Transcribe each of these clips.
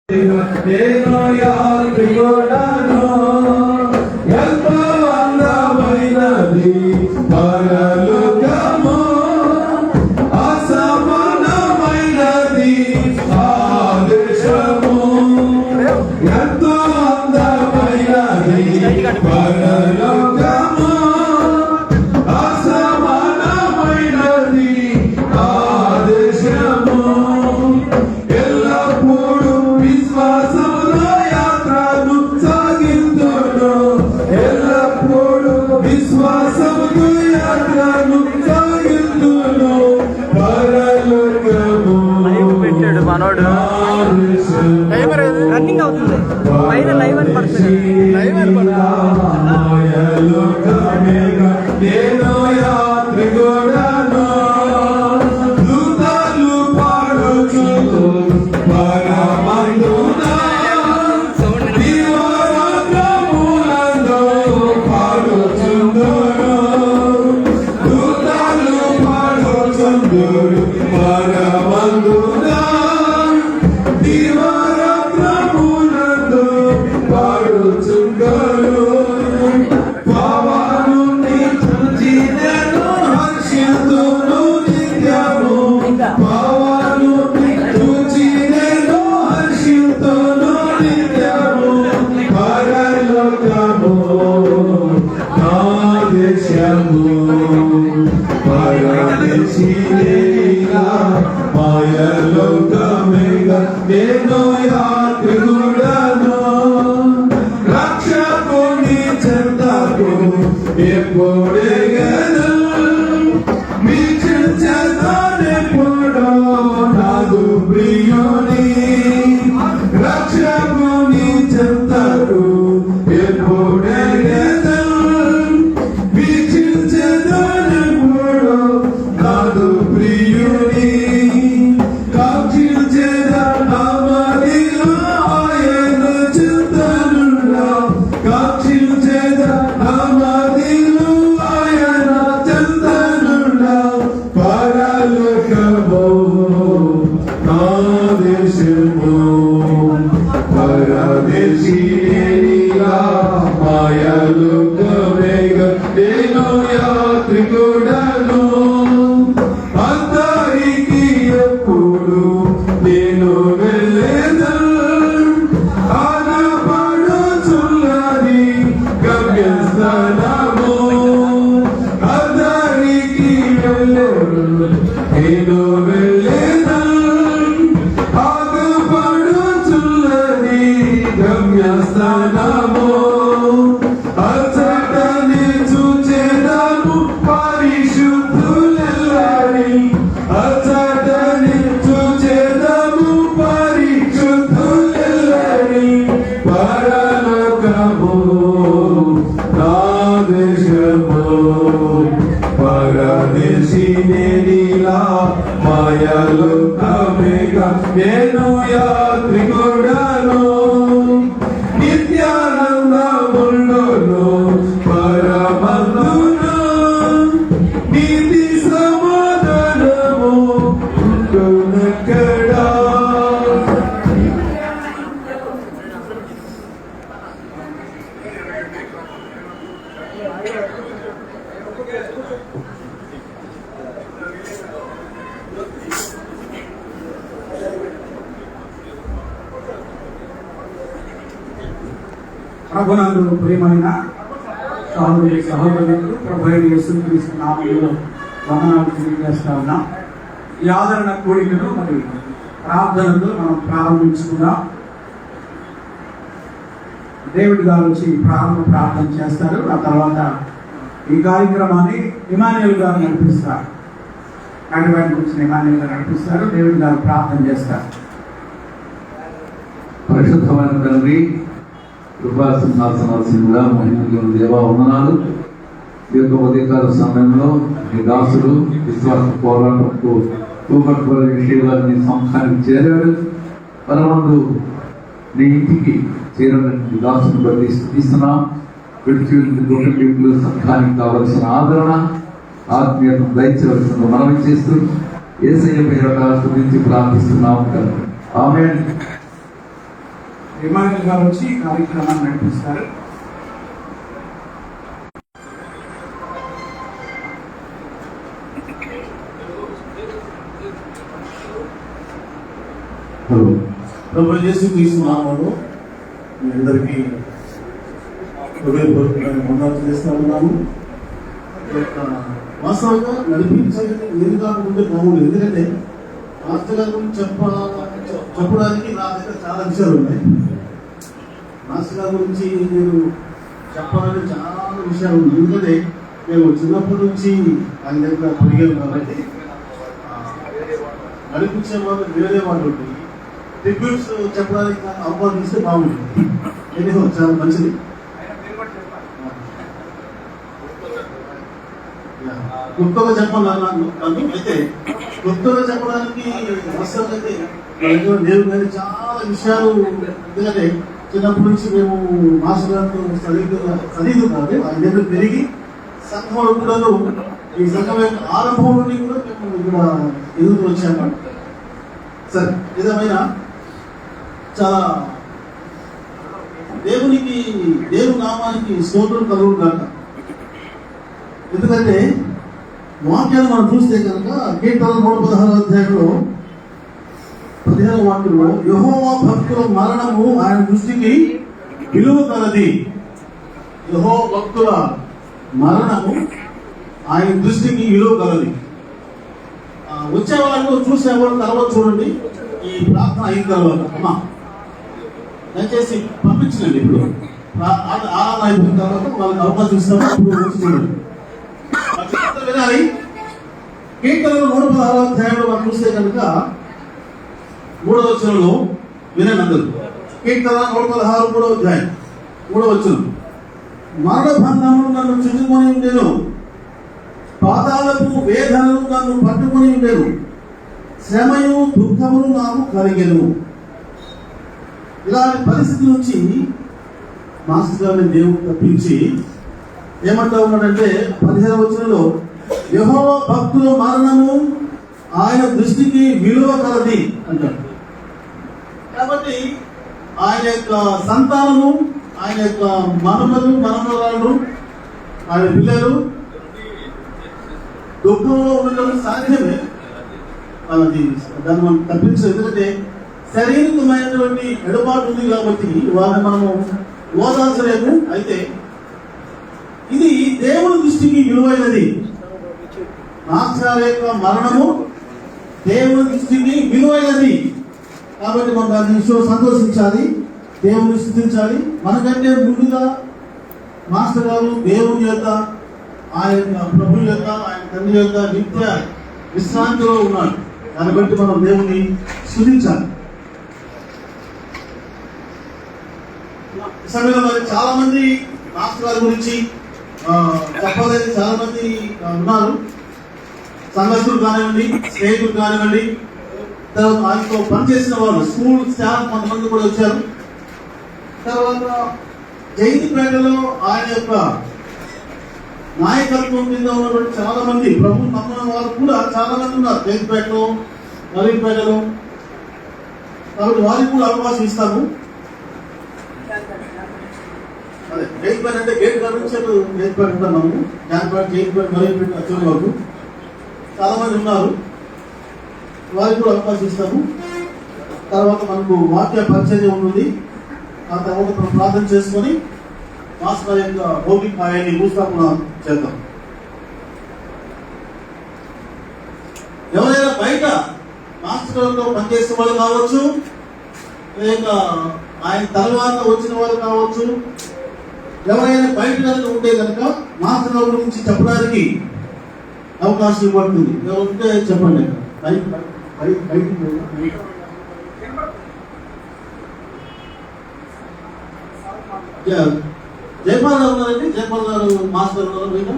నేను యాత్రికుడను, ఎంతో అందమైనది పరలోకము, అసమానమైనది ఆ దేశము. ఎంతో అందమైనది పరలోకము, అసమానమైనది ఆ దేశము. ఎల్లప్పుడూ విశ్వాసములో యాత్రను సాగింతును, ఎల్లప్పుడూ విశ్వాసముతో యాత్రను సాగింతును. పరలోకము పెట్టాడు మనోడు, రన్నింగ్ అవుతుంది పైన లైవ్ అని పడుతుంది. నేను యాత్రికుడను, దూతలు పాడుచుండు పరమందున, దివారాత్రములందు పాడుచుందురు, దూతలు పాడుచుందురు పరమందున, దివారాత్రములందు పాడుచుందురు. పావానుని చూచినను హర్షింతును నిత్యము, పావానుని చూచినను హర్షింతును నిత్యము. పరలోకము నా దేశము, పరదేశీయుల మాయలోకమేగా నేను యాత్రికుడను. రక్షకుని చెంతకు ఎప్పుడెగను, వీక్షించదనెప్పుడో నాకు ప్రియుని. రక్షకుని చెంతకు ఎప్పుడెగను, వీక్షించదనెప్పుడో నాకు ప్రియుని. కాక్షించేద నామదిలో ఆయన చింతనున్నా, కాక్షించేద నామదిలో ఆయన చింతనున్నా. పరలోకము నా దేశము, పరదేశీయుల మాయలోకమేగా నేను యాత్రికుడను. అందరికి ఎప్పుడు నేను వెళ్ళేదను, ఆనపడుచున్నది గమ్యస్థానము. అందరికి వెళ్ళేదను, నేను వెళ్ళేదను, ఆనపడుచున్నది గమ్యస్థానము. అచ్చటని చూచెదము పరిశుద్ధులెల్లరి, అచ్చటని చూచెదము పరిశుద్ధులెల్లరి. పరలోకము నా దేశము, పరదేశీయుల మాయలోకమేగా నేను యాత్రికుడను. నిత్యానందముండును పరమందున, నీతి సమాధానము ఉండునక్కడా. ప్రభునందు ప్రియమైన సహోదరి సహోదరులు, ప్రభు అయిన యేసుక్రీస్తు నామములో వందనాలు తెలియజేస్తా ఉన్నాం. ఈ ఆదరణ కోరికను మరి ప్రార్థనలు మనం ప్రారంభించుకున్నాం. డేవిడ్ గారు వచ్చి ప్రారంభ ప్రార్థన చేస్తారు. ఆ తర్వాత ఈ కార్యక్రమాన్ని ఇమాన్యుయల్ గారు నడిపిస్తారు. నడిపాన్ని గురించి ఇమాన్యుయల్ గారు నడిపిస్తారు. డేవిడ్ గారు ప్రార్థన చేస్తారు. పరిశుద్ధమైన తండ్రి, కృపాసింహాసనాసీనుడా, మహిమగల దేవా వందనాలు. ఈ యొక్క ఉదయకాల సమయంలో మీ దాసుడు విశ్వాస పోరాటంతో తూపట్టుబడి విషయాన్ని సంస్థానికి చేరాడు. పరమందు నీ ఇంటికి చేరడానికి దాసుని బట్టి స్థుతిస్తున్నాం. విడిచి కుటుంబీకులు సంఘానికి కావలసిన ఆదరణ ఆత్మీయతను దయచేవలసిన మనవి చేస్తూ యేసయ్య పేరట స్తుతించి ప్రార్థిస్తున్నాము. ఆమేన్. ఇమానుయల్ గారు వచ్చి ఈ కార్యక్రమాన్ని నడిపిస్తారు. హలో, ప్రభు యేసుక్రీస్తు నామములో మీ అందరికీ హృదయపూర్వకమైన వందనాలు చేస్తా ఉన్నాము. వాస్తవంగా నడిపించడానికి నేను కాకుండా బాగుంది. ఎందుకంటే మాస్టర్ గారి గురించి చెప్పడానికి నా దగ్గర చాలా విషయాలు ఉన్నాయి. మాస్టర్ గారి గురించి నేను చెప్పాలని చాలా విషయాలు ఉన్నాయి. ఎందుకంటే మేము చిన్నప్పటి నుంచి ఆయన దగ్గర పెరిగాము కాబట్టి నడిపించే వాళ్ళు వేరే వాళ్ళు ఉంటుంది. ట్రిబ్యూట్స్ చెప్పడానికి నాకు అవకాశం ఇస్తే బాగుంటుంది. ఏదో చాలా మంచిది. క్లుప్తంగా చెప్పాలన్నాను. అయితే క్లుప్తంగా చెప్పడానికి అవసరం అయితే నేను కానీ చాలా విషయాలు. ఎందుకంటే చిన్నప్పటి నుంచి మేము మాస్టర్ గారితో చదివి కాదు, ఆయన దగ్గర పెరిగి సంఘంలో కూడా ఈ సంఘం యొక్క ఆరంభం నుండి కూడా మేము ఇక్కడ ఎదుగుతూ వచ్చాము. సరే, ఏదేమైనా చాలా దేవుని నామానికి స్తోత్రం కలుగును కాక. ఎందుకంటే వాక్యాన్ని మనం చూస్తే కనుక కీర్తన 116 అధ్యాయంలో 15వ వాక్యంలో యెహోవా భక్తుల మరణము ఆయన దృష్టికి విలువ కలది. యెహోవా భక్తుల మరణము ఆయన దృష్టికి విలువ కలది. వచ్చేవాళ్ళు చూసేవాళ్ళు తర్వాత చూడండి. ఈ ప్రార్థన అయిన తర్వాత అమ్మా దయచేసి పంపించండి. ఇప్పుడు ఆరాధన అయిపోయిన తర్వాత వాళ్ళకి అవకాశం ఇస్తాము. ఇప్పుడు వచ్చి చూడండి, వినాలి. కీర్తనలు 116 అధ్యాయంలో మనం చూస్తే కనుక 3వ వచనంలో వినండి అందరూ. కీర్తన 116 3వ అధ్యాయం 3వ వచనం. మరణ బంధములు నన్ను చుట్టుకొని ఉండేను, పాతాళపు వేదనలు నన్ను పట్టుకొని ఉండేను, శ్రమయు దుఃఖములు నాకు కలిగెను. ఇలాంటి పరిస్థితి నుంచి మాస్టర్ గారిని దేవుడు తప్పించి ఏమంటా ఉన్నాడంటే 15వ వచనంలో యెహోవా భక్తుల మరణము ఆయన దృష్టికి విలువ కలది అంటాడు. కాబట్టి ఆయన యొక్క సంతానము, ఆయన యొక్క మనమలు మనమరాలు, ఆయన పిల్లలు దుఃఖంలో ఉండడం సాధ్యమే. అది దాన్ని మనం తప్పించదు. ఎందుకంటే శారీరకమైనటువంటి ఎడబాటు ఉంది కాబట్టి వాళ్ళని మనము ఓదాల్చలేము. అయితే ఇది దేవుని దృష్టికి విలువైనది. మాస్టర్ యొక్క మరణము దేవుని దృష్టికి విలువైనది. కాబట్టి మనం దాని విషయంలో సంతోషించాలి, దేవుని స్తుతించాలి. మనకంటే ముందుగా మాస్టర్ గారు దేవుని యొక్క, ఆయన ప్రభు యొక్క, ఆయన తండ్రి యొక్క నిత్య విశ్రాంతిలో ఉన్నాడు. దాన్ని బట్టి మనం దేవుని స్తుతించాలి. ఈ సమయంలో మరి చాలా మంది మాస్టర్ గారి గురించి చెప్పలేదు. చాలా మంది ఉన్నారు. సంఘస్థులు కానివ్వండి, స్నేహితులు కానివ్వండి, తర్వాత ఆయనతో పనిచేసిన వాళ్ళు, స్కూల్ స్టాఫ్ కొంతమంది కూడా వచ్చారు. తర్వాత జైతిపేటలో ఆయన యొక్క నాయకత్వం కింద ఉన్నటువంటి చాలా మంది ప్రభు నమ్మిన వారు కూడా చాలా మంది ఉన్నారు జైతిపేటలో, నవీపేటలో. కాబట్టి వారికి కూడా అవకాశం ఇస్తాము. అదే జైతిపేట అంటే గేట్ గమనించారు. జైతిపేట ఉంటాము, జాన్పేట, జైతిపేట, నవీపేట వచ్చే వరకు చాలా మంది ఉన్నారు. వారికి కూడా అవకాశం ఇస్తాము. తర్వాత మనకు వాక్య పరిచర్య ఉంటుంది. ఆ తర్వాత మనం ప్రార్థన చేసుకొని మాస్టర్ యొక్క భౌతిక కార్యాన్ని భూస్థాపన చేద్దాం. ఎవరైనా బయట మాస్టర్తో పనిచేసే వాళ్ళు కావచ్చు, లేక ఆయన తర్వాత వచ్చిన వాళ్ళు కావచ్చు, ఎవరైనా బయట కనుక ఉంటే కనుక మాస్టర్ గురించి చెప్పడానికి అవకాశం ఇవ్వబడుతుంది. ఉంటే చెప్పండి. జయపాల్ గారు ఉన్నారండి. జయపాల్ గారు మాస్టర్ ఉన్నారు బయట.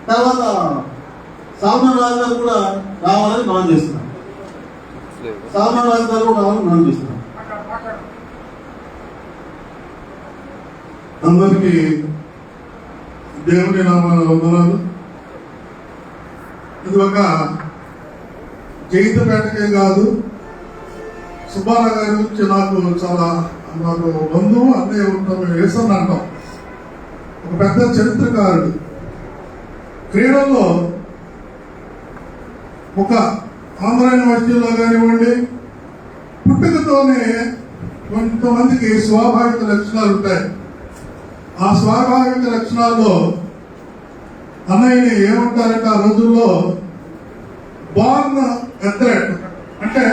తర్వాత సాల్మన్ రాజు గారు కూడా రావాలని మనం చేస్తున్నాం. సాల్మన్ రాజు గారు కూడా రావాలని మనం చేస్తున్నాం. అందరికీ దేవుని నామాన వందనాలు. ఇది ఒక జైతపేటకే కాదు, సుబ్బారావు గారి గురించి నాకు బంధువు అన్నయ్య ఉంటాం, మేము వేసని అంటాం. ఒక పెద్ద చరిత్రకారుడు. క్రీడల్లో ఒక ఆంధ్ర యూనివర్సిటీలో కానివ్వండి, పుట్టుకతోనే కొంతమందికి స్వాభావిక లక్షణాలు ఉంటాయి. ఆ స్వాభావిక లక్షణాల్లో అన్నయ్యని ఏమంటారంటే ఆ రోజుల్లో బార్న్ అథ్లెట్, అంటే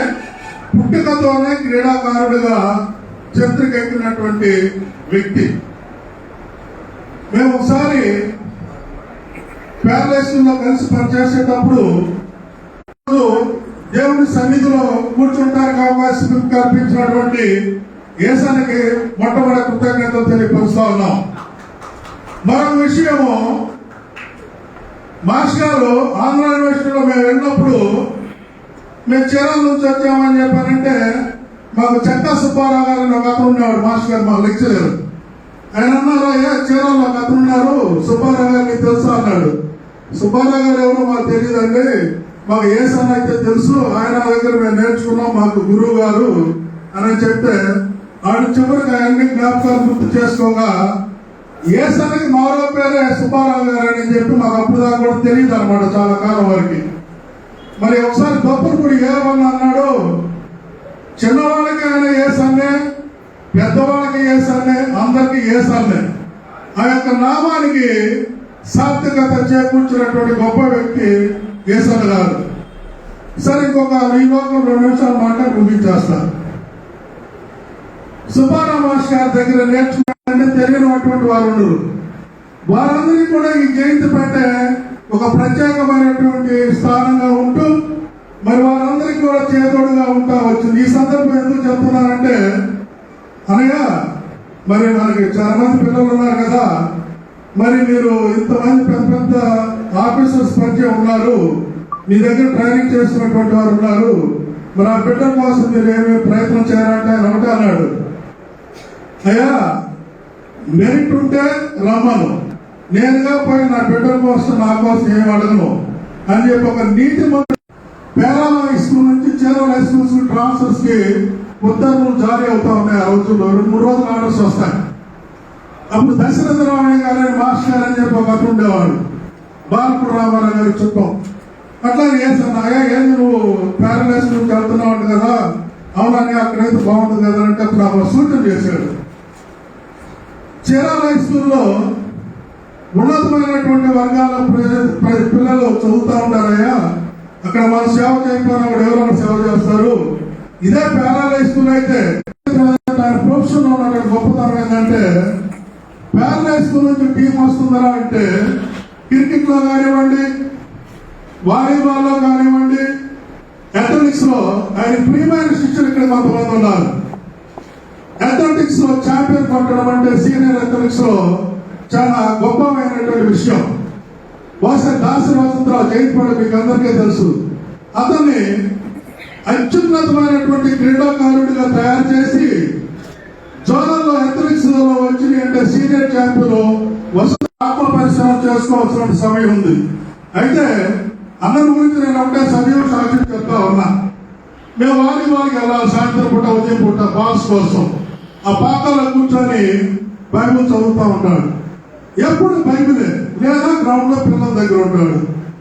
పుట్టుకతోనే క్రీడాకారుడిగా చరిత్రకెక్కినటువంటి వ్యక్తి. మేము ఒకసారి ప్యారలైస్లో కలిసి పనిచేసేటప్పుడు దేవుని సన్నిధిలో కూర్చుంటానికి అవకాశం కల్పించినటువంటి యేసానికి మొట్టమొదటి కృతజ్ఞతలు తెలియపరుస్తా ఉన్నాం. మరొక విషయము, మాస్టర్ గారు ఆంధ్ర యూనివర్సిటీలో మేము వెళ్ళినప్పుడు మేము చీరాల నుంచి వచ్చామని చెప్పారంటే మాకు చెక్కా సుబ్బారావు గారు ఒక అతను ఉండేవాడు, మాస్టర్ గారు మా లెక్చరర్. ఆయన అన్నారు, అయ్యా చీరాల్లో ఒక అతను ఉన్నారు, సుబ్బారావు గారికి తెలుసు అన్నాడు. సుబ్బారావు గారు ఎవరో మాకు తెలియదండి, మాకు యేసన్న అయితే తెలుసు, ఆయన దగ్గర మేము నేర్చుకున్నాం, మాకు గురువు గారు అని చెప్తే ఆడు చివరికి అన్ని జ్ఞాపకాలు గుర్తు చేసుకోగా యేసన్నకి మరో పేరే సుబ్బారావు గారు అని చెప్పి మాకు అప్పుడు దాకా కూడా తెలియదు అనమాట, చాలా కాలం వరకు. మరి ఒకసారి దొప్పలపూడి ఏమన్నా అన్నాడు, చిన్నవాళ్ళకి ఆయన యేసన్నే, పెద్దవాళ్ళకి యేసన్నే, అందరికీ యేసన్నే. ఆ యొక్క నామానికి సార్థకత చేకూర్చినటువంటి గొప్ప వ్యక్తి యేసన్న గారు. సరే, ఇంకొక ఈ లోకం 2 నిమిషాలు మాట్లాడి ముగించేస్తాను. సుబ్బారావు మాస్టర్ గారి దగ్గర నేర్చుకుంటే తెలియనటువంటి వారు ఉండరు. వారందరికీ కూడా ఈ జయంతిపేట ఒక ప్రత్యేకమైనటువంటి స్థానంగా ఉంటూ మరి వారందరికీ కూడా చేదోడుగా ఉంటా వచ్చింది. ఈ సందర్భం ఎందుకు చెప్తున్నానంటే, అనగా మరి మనకి చాలా మంది పిల్లలు ఉన్నారు కదా, మరి మీరు ఇంతమంది పెద్ద పెద్ద ఆఫీసర్స్ పరిచయం ఉన్నారు, మీ దగ్గర ట్రైనింగ్ చేస్తున్నటువంటి వారు ఉన్నారు, మరి ఆ బిడ్డల కోసం మీరు ఏమేమి ప్రయత్నం చేయాలంటే ఆయన ఒకటే అన్నాడు, అయ్యా మెరిట్ ఉంటే రమ్మను, నేనుగా పోయి నా బిడ్డల కోసం నా కోసం ఏం అడగను అని చెప్పి ఒక నీతి పేరాల హై స్కూల్ నుంచి చేరాల హై స్కూల్స్ ట్రాన్స్ఫర్స్ కి ఉత్తర్వులు జారీ అవుతా ఉన్నాయి. ఆ రోజుల్లో 2-3 రోజులు ఆర్డర్స్ వస్తాయి. అప్పుడు దశరథ రామయ్య గారు మాస్టర్ గారు అని చెప్పి ఒక అతను ఉండేవాడు, బాలపుర రామారావు గారి చుట్టం. అట్లా చేస్తాను, అయ్యా ఏంది నువ్వు ప్యారలైస్ నుంచి వెళ్తున్నావు కదా, అవునని అక్కడైతే బాగుంటుంది కదా అంటే అప్పుడు నాకు సూచన చేశాడు. చీరాల హై స్కూల్లో ఉన్నతమైనటువంటి వర్గాల పిల్లలు చదువుతూ ఉంటారయ్యా, అక్కడ వాళ్ళు సేవ చేయకపోయినా ఎవరైనా సేవ చేస్తారు. ఇదే ప్యారలైజ్ స్కూల్ అయితే ప్రొఫెషన్ ఉన్న గొప్పతనం ఏంటంటే, ప్యారలైజ్ స్కూల్ నుంచి టీం వస్తుందా అంటే క్రికెట్ లో కానివ్వండి, వాలీబాల్ లో కానివ్వండి, అథ్లెటిక్స్ లో ఆయన ప్రియమైన శిక్షణ ఇక్కడ కొంతమంది ఉన్నారు. అథ్లెటిక్స్ లో ఛాంపియన్ కొట్టడం అంటే సీనియర్ అథ్లెటిక్స్ లో చాలా గొప్పమైనటువంటి విషయం. బహుశా దాసరి వసంతరావు జైపూడి మీకు అందరికీ తెలుసు. అతన్ని అత్యున్నతమైనటువంటి క్రీడాకారుడిగా తయారు చేసి జోనల్లో అథ్లెటిక్స్ లో వచ్చింది అంటే సీనియర్ ఛాంపియన్ ఆత్మ పరిశ్రమ చేసుకోవాల్సిన సమయం ఉంది. అయితే అన్నది గురించి నేను ఒకటే సజీవ సాక్షి చెప్తా ఉన్నా. మేము వాలీబాల్కి వెళ్ళాలి, సాయంత్రం పూట ఉదయం పూట బాల్స్ కోసం. ఆ పాకాల్లో కూర్చొని బైబుల్ చదువుతూ ఉంటాడు. ఎప్పుడు బైబిలే, లేదా గ్రౌండ్ లో పిల్లల దగ్గర ఉంటాడు.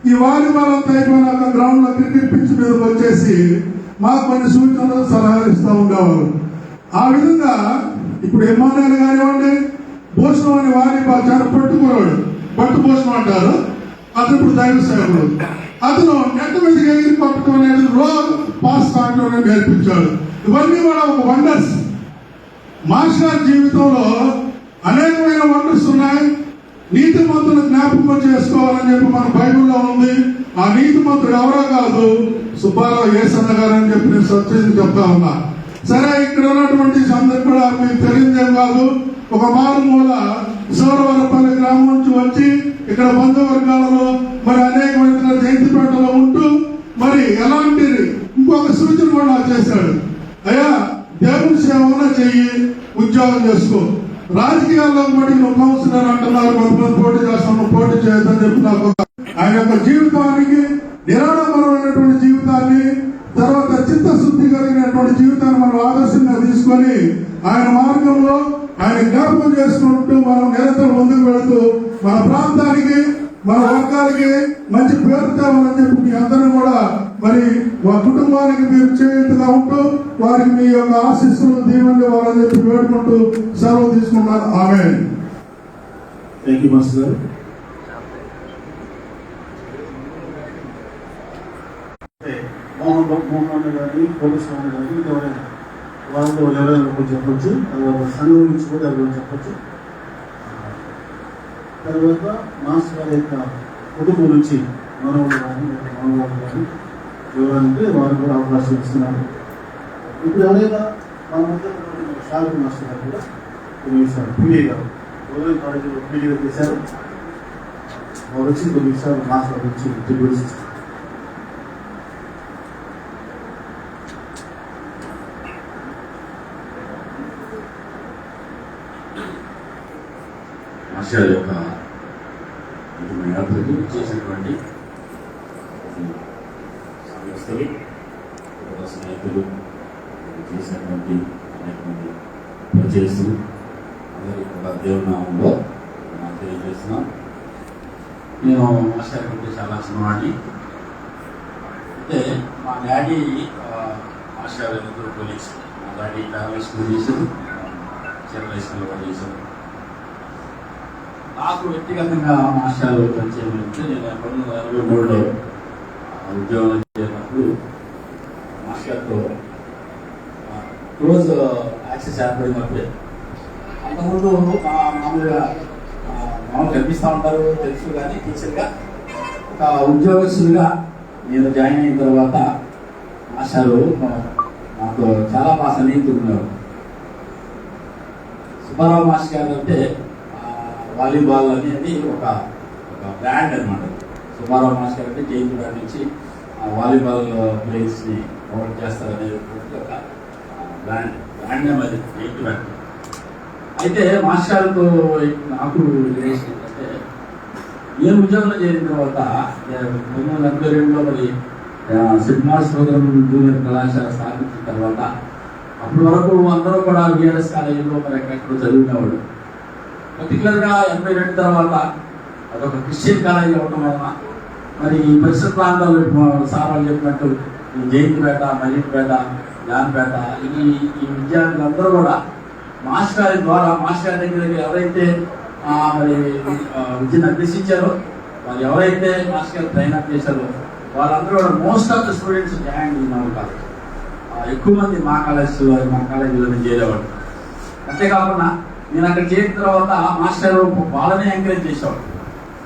ఈ వాలీబాల్ అంతా అయిపోయినాక గ్రౌండ్ లో క్రికెట్ పిచ్ మీదకి వచ్చేసి మాకు కొన్ని సూచనలు సలహాలు ఇస్తూ ఉండేవారు. ఆ విధంగా ఇప్పుడు ఎమ్మానాయలు కానివ్వండి, భూషణం అని వాలీబాల్ చాలా పట్టుకున్నాడు, పట్టు భూషణం అంటారు. అతను ఇప్పుడు దైవ సేవకుడు. అతను నెట్ మీదకి ఎగిరి పట్టడం అనేది రోల్ పాస్ కావడం నేర్పించాడు. ఇవన్నీ కూడా ఒక వండర్స్. మాస్టర్ జీవితంలో అనేకమైన వండర్స్ ఉన్నాయి. నీతి మంతులు జ్ఞాపకం చేసుకోవాలని చెప్పి మన బైబిల్లో ఉంది. ఆ నీతి మంతుడు ఎవరో కాదు, సుబ్బారావు యేసన్న గారు అని చెప్పి నేను సత్యం చెప్తా ఉన్నా. సరే, ఇక్కడ ఉన్నటువంటి అందరికి కూడా మీకు తెలియదేం కాదు, ఒక మారుమూల సౌరవరపల్లి గ్రామం నుంచి వచ్చి ఇక్కడ బంధువర్గాలలో మరి అనేకమైన జయంతిపేటలో ఉంటూ మరి ఎలాంటి ఇంకొక సూచన కూడా చేశాడు, అయ్యా దేవుని సేవన చెయ్యి, ఉద్యోగం చేసుకో, రాజకీయాల్లో బట్టి నువ్వు కౌన్సిలర్ అంటున్నారు, కొంతమంది పోటీ చేస్తాను, పోటీ చేయొద్దని చెప్పి నాకు ఆయన యొక్క జీవితానికి నిరాడంబరమైనటువంటి జీవితాన్ని, తర్వాత చిత్తశుద్ధి కలిగినటువంటి జీవితాన్ని మనం ఆదర్శంగా తీసుకొని ఆయన మార్గంలో ఆయన జ్ఞాపకం చేసుకుంటూ మనం నిరంతరం ముందుకు వెళుతూ మన ప్రాంతానికి, మన వర్గాలకి మంచి పేరు తేవాలని చెప్పి మీ అందరూ కూడా మరి మా కుటుంబానికి మీరు చేయుతగా ఉంటూ వారికి మీ యొక్క ఆశీస్సులు దీవెనలు ఇవ్వాలని చెప్పి వేడుకుంటూ సెలవు తీసుకున్నాను. ఆమేన్. థ్యాంక్ యూ మాస్టర్ గారు. మోహన్ గారిని, కోటేశ్వర గారిని ఎవరైనా వాళ్ళు ఎవరైనా కొంచెం చెప్పచ్చు. తర్వాత సంఘం నుంచి కూడా ఎవరైనా చెప్పచ్చు. తర్వాత మాస్టర్ గారి యొక్క కుటుంబం నుంచి మనవాళ్ళు కానీ వివరాలంటే వారు కూడా అవకాశం ఇస్తున్నారు. ఇప్పుడు ఎవరైనా మన మధ్య షారూఖ్ మాస్టర్ గారు కూడా కొన్ని విషయాలు పీడీ గారు గవర్నమెంట్ కాలేజీలో పీడీగా చేశారు. వారు వచ్చి కొన్ని విషయాలు మాస్టర్ గురించి తెలియజేస్తారు. మాస్టర్ యొక్క యాత్రకి చేసినటువంటి సంస్థలు, స్నేహితులు, చేసినటువంటి అనేక మంది పరిచయస్తులు అందరికీ కూడా దేవుని నామంలో నాకు తెలియజేస్తున్నాం. నేను మాస్టర్ కంటే చాలా చిన్నవాడిని. అయితే మా డాడీ మాస్టర్ ఇద్దరు కొలీగ్స్. మా డాడీ ప్రైవేట్ స్కూల్ చేశారు, చిన్న హై స్కూల్లో కూడా చేశారు. నాకు వ్యక్తిగతంగా మాస్టర్లు పరిచయం అంటే నేను 1963లో ఉద్యోగం చేసినప్పుడు మాస్టర్తో క్లోజ్ యాక్సెస్ ఏర్పడినప్పుడే. అంతకుముందు మామూలుగా కనిపిస్తూ ఉంటారు తెలుసు, కానీ టీచర్గా ఒక ఉద్యోగస్తులుగా నేను జాయిన్ అయిన తర్వాత మాస్టర్లు నాకు చాలా బాగా సన్నిహితున్నారు. సుబ్బారావు మాస్టర్ గారు అంటే వాలీబాల్ అనేది ఒక బ్రాండ్ అనమాట. సుబ్బారావు మాస్టర్ అంటే జైన్ బ్రాండ్ నుంచి వాలీబాల్ ప్లేయర్స్ని ప్రొవైడ్ చేస్తారనేది ఒక బ్రాండ్ నేమ్ అది, జైన్ బ్రాండ్. అయితే మాస్టర్తో నాకు రిలేషన్ ఏంటంటే, నేను ఉద్యోగంలో చేరిన తర్వాత 1982లో మరి సిద్ధార్థ సోదరం జూనియర్ కళాశాల స్థాపించిన తర్వాత అప్పటి వరకు అందరూ కూడా విఆర్ఎస్ కాలేజీలో మరి ఎక్కడెక్కడ చదివినవాడు. పర్టికులర్గా 82 తర్వాత అదొక క్రిస్టియన్ కాలేజీ అవ్వటం వలన మరి ఈ పరిసర ప్రాంతాల్లో సార్ వాళ్ళు చెప్పినట్టు ఈ జయంతిపేట, మరీపేట, జాన్పేట ఈ విద్యార్థులందరూ కూడా మాస్టర్ గారి ద్వారా, మాస్టర్ గారి దగ్గర ఎవరైతే మరి విద్యను అభ్యసించారో, వాళ్ళు ఎవరైతే మాస్టర్ గారు ట్రైన్ అప్ చేశారో వాళ్ళందరూ కూడా most of the students join అయినారు కాలేజ్. ఎక్కువ మంది మా కాలేజీలో చేరేవాడు. అంతేకాకుండా నేను అక్కడ చేరిన తర్వాత మాస్టర్ వాళ్ళనే ఎంకరేజ్ చేసేవాడు,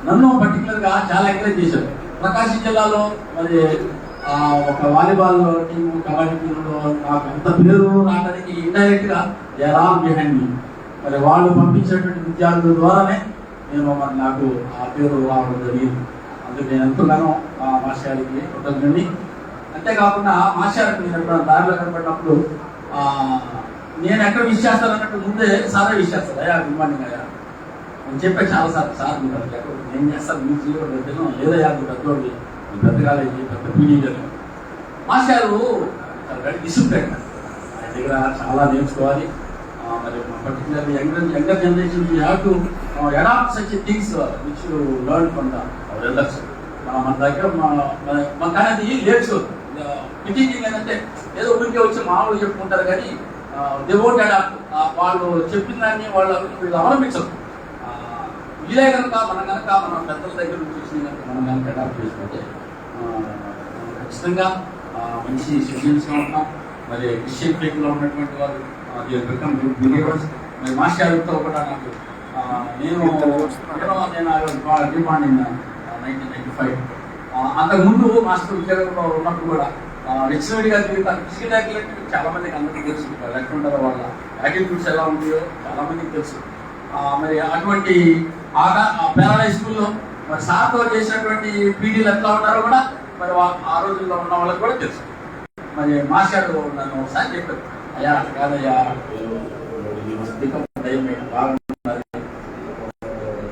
నన్ను పర్టికులర్గా చాలా ఎంకరేజ్ చేశాడు. ప్రకాశం జిల్లాలో మరి ఒక వాలీబాల్ టీము, కబడ్డీ టీంలో నాకు అంత పేరు రావడానికి ఇండైరెక్ట్గా they are all behind me. మరి వాళ్ళు పంపించినటువంటి విద్యార్థుల ద్వారానే నేను మరి నాకు ఆ పేరు రావడం జరిగింది. అందుకు నేను ఎంతగానో మాస్టర్ గారికి కృతజ్ఞుడిని. అంతేకాకుండా మాస్టర్ గారికి నేను ఎప్పుడైనా దారిలో కనపడినప్పుడు నేను ఎక్కడ విష్ చేస్తానన్నట్టు ముందే సారే విష్ చేస్తాను, అయ్యా గుడ్ మార్నింగ్ అయ్యా అని చెప్పే చాలాసార్లు. సార్ మీరు నేను చేస్తాను, మీకు చేయడం లేదయ్యా, పెద్దోడు పెద్ద కాలేజీ, పెద్ద పీడీలు. మాస్టారు డిసిప్లిన్, ఆయన దగ్గర చాలా నేర్చుకోవాలి. మరి particularly younger generation you have to adapt such things which you learn from our elders. మన దగ్గర కానీ అది నేర్చుకోదు. మీటింగ్ ఏంటంటే ఏదో ఊరికే వచ్చి మామూలు చెప్పుకుంటారు, కానీ దే వోంట్ అడాప్ట్. వాళ్ళు చెప్పిన దాన్ని వాళ్ళు అవలంబించరు. వీలే కనుక మన పెద్దల దగ్గర చూసి మనం కనుక అడాప్ట్ చేసుకుంటే ఖచ్చితంగా మంచి సిటిజన్స్గా ఉంటాం. మరి క్రిస్టియన్ ఫెయిత్లో ఉన్నటువంటి వారు మరి మాస్టర్తో కూడా నాకు నేను డిమాండ్ 1995 అంతకుముందు మాస్టర్ ఉద్యోగంలో ఉన్నప్పుడు కూడా రిచ్నరీ గారి జీవితాన్ని ఫిజికల్ యాక్టివిటీ చాలా మందికి అందరికీ తెలుసు. ఎట్లా ఉంటారో వాళ్ళ యాటిట్యూడ్స్ ఎలా ఉంటాయో చాలా మందికి తెలుసు. మరి అటువంటి పేరాలై స్కూల్లో మరి సార్తో చేసినటువంటి పీడీలు ఎట్లా ఉన్నారో కూడా మరి ఆ రోజుల్లో ఉన్న వాళ్ళకి కూడా తెలుసు. మరి మాస్టర్ నన్ను ఒకసారి చెప్పారు, అయ్యా అట్లా కాదయ్యా, బాగుంటున్నారు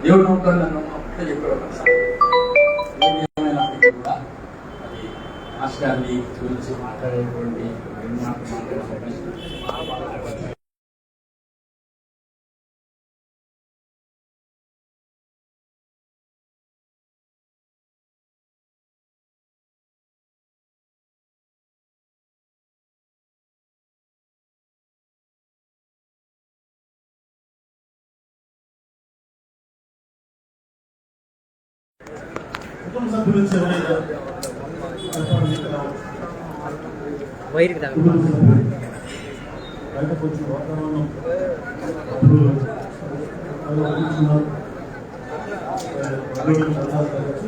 దేవుడు నమ్ముతారు నన్ను అప్పుడే చెప్పాడు. ఏమైనప్పటికీ కూడా మాస్టర్ గారిని గురించి మాట్లాడేటువంటి రెండు మాటలు మాట్లాడే కుటుంబ సభ్యుల నుంచి ఎవరైనా వైర్కి కుటుంబ సభ్యులు బయటకు వచ్చిన వాతావరణం అప్పుడు వాళ్ళు కూర్చున్నారు. అభివృద్ధి పదార్థాలు వచ్చి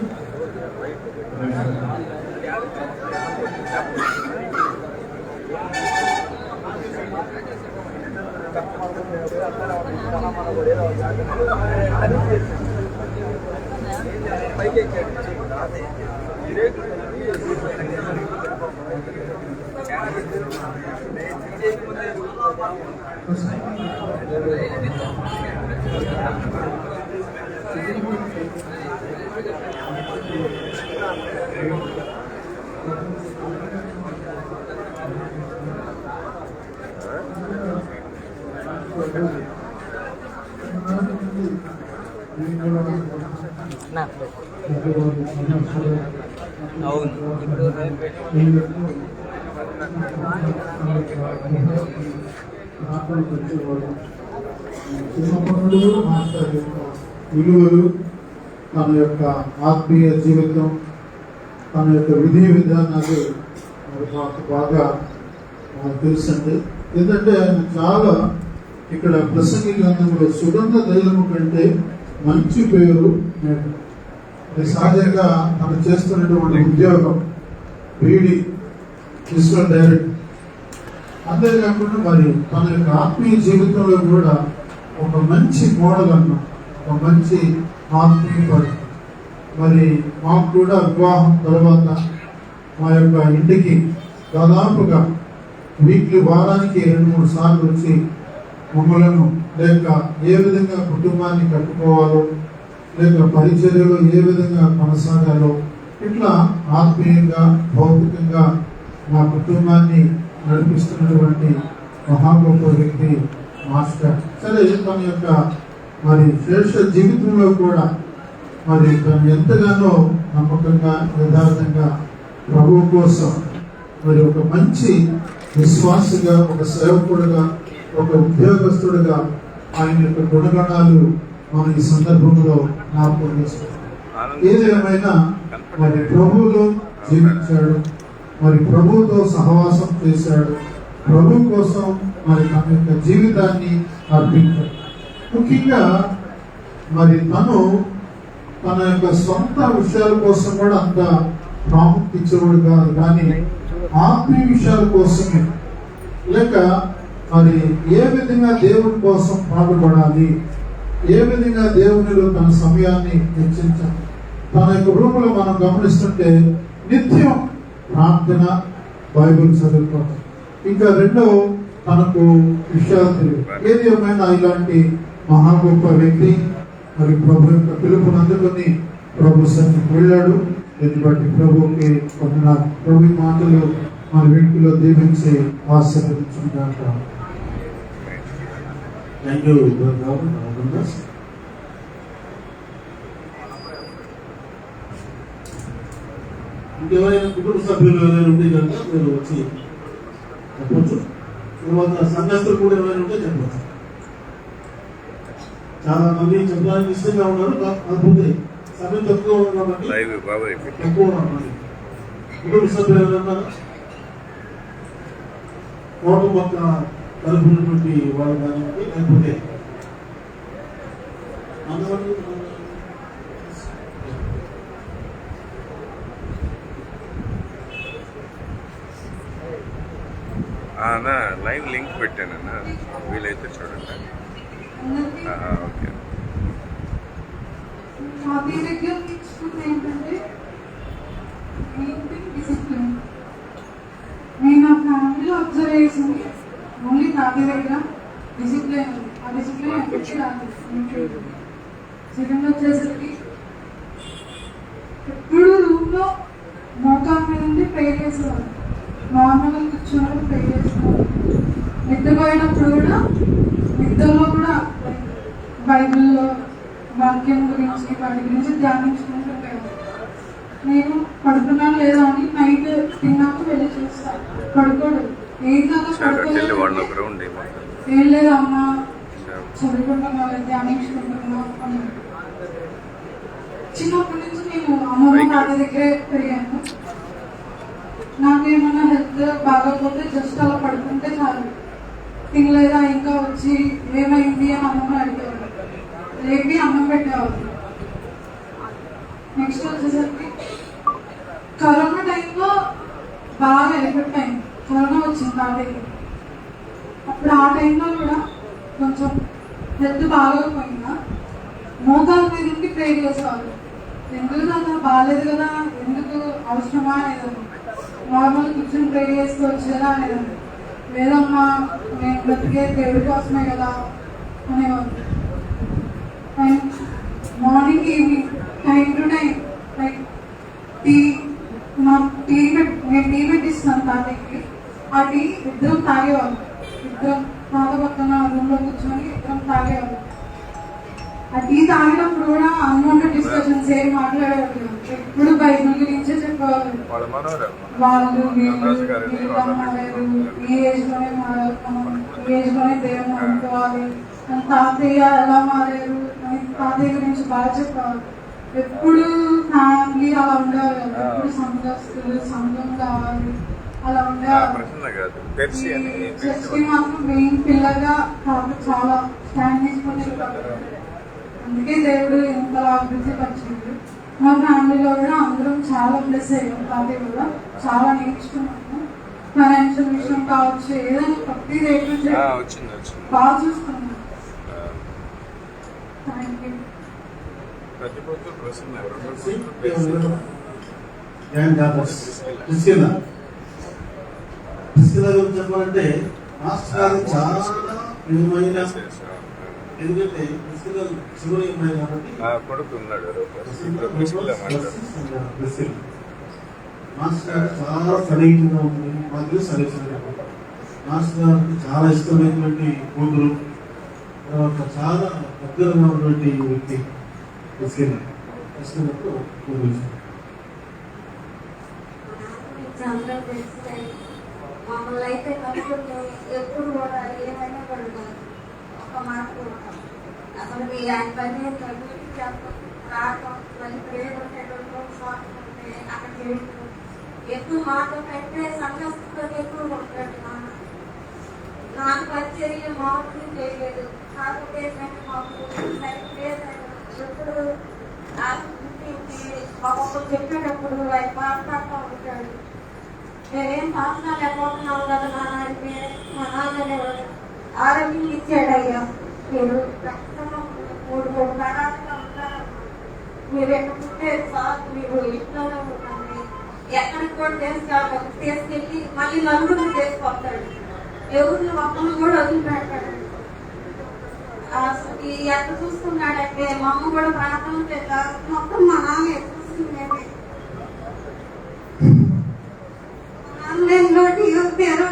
అవును చిన్నప్పటి మాస్టర్ యొక్క విలువలు, తన యొక్క ఆత్మీయ జీవితం, తన యొక్క విధి విధానాలు మాకు బాగా తెలుసండి. ఎందుకంటే ఆయన చాలా ఇక్కడ ప్రసంగి గ్రంథంలో సుగంధ తైలము కంటే మంచి పేరు నేడు. సహజంగా తను చేస్తున్నటువంటి ఉద్యోగం బీడీ ఫిజికల్ డైరెక్టర్, అంతేకాకుండా మరి తన యొక్క ఆత్మీయ జీవితంలో కూడా ఒక మంచి మోడల్ అన్న, ఒక మంచి ఆత్మీయపడి మరి మాకు కూడా వివాహం తర్వాత మా యొక్క ఇంటికి దాదాపుగా వీక్లీ వారానికి 2-3 సార్లు వచ్చి మమ్మలను లేక ఏ విధంగా కుటుంబాన్ని కట్టుకోవాలో, లేక పరిచర్యలో ఏ విధంగా కొనసాగాలో, ఇట్లా ఆత్మీయంగా భౌతికంగా మా కుటుంబాన్ని నడిపిస్తున్నటువంటి మహా గొప్ప వ్యక్తి మాస్టర్. సరే, తన యొక్క మరి శ్రేష్ఠ జీవితంలో కూడా మరి తను ఎంతగానో నమ్మకంగా యథార్థంగా ప్రభువు కోసం మరి ఒక మంచి విశ్వాసగా, ఒక సేవకుడుగా, ఒక ఉద్యోగస్తుడుగా ఆయన యొక్క గుణగణాలు మనం ఈ సందర్భంలో జ్ఞాపకం చేసుకుంటాం. ఏదేమైనా మరి ప్రభువులో జీవించాడు, మరి ప్రభువుతో సహవాసం చేశాడు, ప్రభు కోసం మరి తన యొక్క జీవితాన్ని అర్పించాడు. ముఖ్యంగా మరి తను తన యొక్క సొంత విషయాల కోసం కూడా అంత ప్రాముఖ్యత ఇచ్చేవాడు కాదు, కానీ ఆత్మీయ విషయాల కోసమే, లేక మరి ఏ విధంగా దేవుని కోసం పాటుపడాలి, ఏ విధంగా దేవునిలో తన సమయాన్ని వెచ్చించాలి. తన యొక్క రూపంలో మనం గమనిస్తుంటే నిత్యం ప్రార్థన, బైబిల్ చదువుకోవడం, ఇంకా రెండో తనకు విషయాలు తెలియదు. ఏది ఏమైనా ఇలాంటి మహా గొప్ప వ్యక్తి మరి ప్రభు యొక్క పిలుపుని అందుకొని ప్రభు సన్నిధికి వెళ్ళాడు. దీన్ని బట్టి ప్రభుకి వందనాలు. ప్రభు మాటలు మన వీటిలో దీవించి ఆశీర్వదించుకుంటాం. Thank you. ఇంకెవరైనా కుటుంబ సభ్యులు ఎవరైనా ఉంటే కనుక మీరు వచ్చి చెప్పచ్చు. తర్వాత సంఘస్థులు కూడా ఎవరైనా ఉంటే చెప్పచ్చు. చాలా మంది చెప్పడానికి ఇష్టంగా ఉన్నారు, కాకపోతే సమయం తక్కువ ఉంది కాబట్టి తక్కువ ఉన్నారు. కుటుంబ సభ్యులు ఎవరైనా కోట పక్క కలుపున్నటువంటి వాళ్ళు కానివ్వండి, లేకపోతే అంతవరకు అన్నా లైవ్ లింక్ పెట్టానన్నా, వీలైతే చూడండి. ఓకే. మా దగ్గర తీసుకుంటే ఏంటంటే డిసిప్లిన్. నేను నా ఫ్యామిలీలో అబ్జర్వ్ చేసింది ఓన్లీ తాతయ్య దగ్గర డిసిప్లిన్ ఉంది. ఆ డిసిప్లిన్ ఎప్పటికీ రాదు. సెకండ్ వచ్చేసరికి ఎప్పుడు రూమ్లో మోకాల మీద నుండి ప్రే చేసేవాడు. నార్మల్గా కూర్చోవడం ప్రే చేసేవాడు. నిద్రపోయేటప్పుడు కూడా నిద్రలో కూడా బైబిల్లో వాక్యం గురించి వాటి గురించి ధ్యానించుకుంటుంటాను. నేను పడుకున్నాను లేదా అని నైట్ తిన్నాక వెళ్ళి చూస్తాను. పడుకోడు. ఏం కాదు పడుకోలేదు. ఏం లేదు అమ్మ చదువుకుంటున్నా ధ్యానించుకుంటున్నా అని. చిన్నప్పటి నుంచి నేను అమ్మమ్మ తాత దగ్గరే పెరిగాను. నాకేమన్నా హెల్త్ బాగోకపోతే జస్ట్ అలా పడుకుంటే చాలు, తినలేదా ఇంకా వచ్చి ఏమైంది అని అమ్మమ్మ అడిగేవాడు. లేపి అన్నం పెట్టేవాడు. నెక్స్ట్ వచ్చేసరికి కరోనా టైంలో బాగా ఎఫెక్ట్ అయింది. కరోనా వచ్చింది తాతయ్యకి. అప్పుడు ఆ టైంలో కూడా కొంచెం హెల్త్ బాగోకపోయినా మోకాల మీద నుండి ప్రే చేసేవాళ్ళు. ఎందుకు కదా బాగాలేదు కదా, ఎందుకు అవసరమా అనేదాన్ని. నార్మల్ కూర్చొని ప్రే చేసుకోవచ్చు కదా అనేదాన్ని. లేదమ్మా నేను బ్రతికే దేవుడి కోసమే కదా అనేవాళ్ళు. And morning evening time to time like నేను టీ పెట్టిస్తాను తాతయ్యకి. ఆ టీ ఇద్దరం తాగేవాళ్ళు. ఇద్దరం తాత పక్కన రూమ్లో కూర్చొని ఇద్దరం తాగేవాళ్ళు. ఆ టీ తాగినప్పుడు కూడా అన్వాంటెడ్ డిస్కషన్స్ ఏం మాట్లాడేవాళ్ళు. ఎప్పుడు బైబిల్ గురించే చెప్పేవాళ్ళు. వాళ్ళు వీళ్ళు మారారు, ఈ ఏజ్ లోనే మారారు, మనం ఈ ఏజ్ లోనే దేవుని అనుకోవాలి, తాతయ్య ఎలా మారారు అని తాతయ్య గురించి బాగా చెప్పేవాళ్ళు. ఎప్పుడు ఫ్యామిలీ అలా ఉండేవాళ్ళు. ఎప్పుడు సంఘస్థులు సంఘం కావాలి అలా ఉండేవాళ్ళు. చర్చ్కి మాత్రం మెయిన్ పిల్లగా చాలా స్టాండ్ తీసుకొని. అందుకే దేవుడు ఇంతలా అభివృద్ధి పరిచింది. మా ఫ్యామిలీలో కూడా అందరం చాలా ప్లస్ అయ్యాం. తాతయ్య కూడా చాలా నేర్చుకున్నాము. ఫైనాన్షియల్ విషయం కావచ్చు, ఏదైనా ప్రతి రేటు బాగా చూసుకున్నాం. Thank you. గురించి చెప్పాలంటే మాస్టర్ గారు చాలా ప్రియమైన, ఎందుకంటే శివుని అమ్మాయి కాబట్టి మాస్టర్ గారు చాలా సరైనగా ఉంటుంది. మాకు సరైన మాస్టర్ గారికి చాలా ఇష్టమైనటువంటి కూతురు, తర్వాత చాలా దగ్గరగా ఉన్నటువంటి వ్యక్తి ఇష్టమైనప్పుడు కూతురు. మమ్మల్ని అయితే కనుక్కుంటే ఎప్పుడు కూడా ఏమైనా పడుతుంది. ఒక మాట అసలు మీ ఆయన పని చేస్తాం రావటం మళ్ళీ ప్రేమ ఉంటే అక్కడ చేయడం ఎక్కువ మాట కంటే సంఘస్థతో ఎక్కువ ఉంటాడు. నాకు పరిచర్య మామూలు చేయలేదు. కాకపోతే ఏంటంటే మాకు సరిగ్లేదు. ఎప్పుడు ఒక్కొక్కరు చెప్పేటప్పుడు ఆయన మాట్లాడుతూ ఉంటాడు. మేమేం పాసనా లేకపోతున్నాం కదా నాన్న. మా నాన్న ఆరోగ్యం ఇచ్చాడయ్యా. మీరు మూడు ప్రాణాలుగా ఉంటారు. మీరు ఎక్కడ పుట్టేది సార్, మీరు ఇంట్లోనే ఉండండి. ఎక్కడికి కూడా తీసుకెళ్ళి మళ్ళీ నలుగురు చేసుకొస్తాడు. ఎవరిని ఒక్కరు కూడా వదిలిపెట్టాడు. ఎక్కడ చూస్తున్నాడంటే మా అమ్మ కూడా ప్రాంతం మొత్తం మా నాన్న చూసుకునేది. నోటి పేరు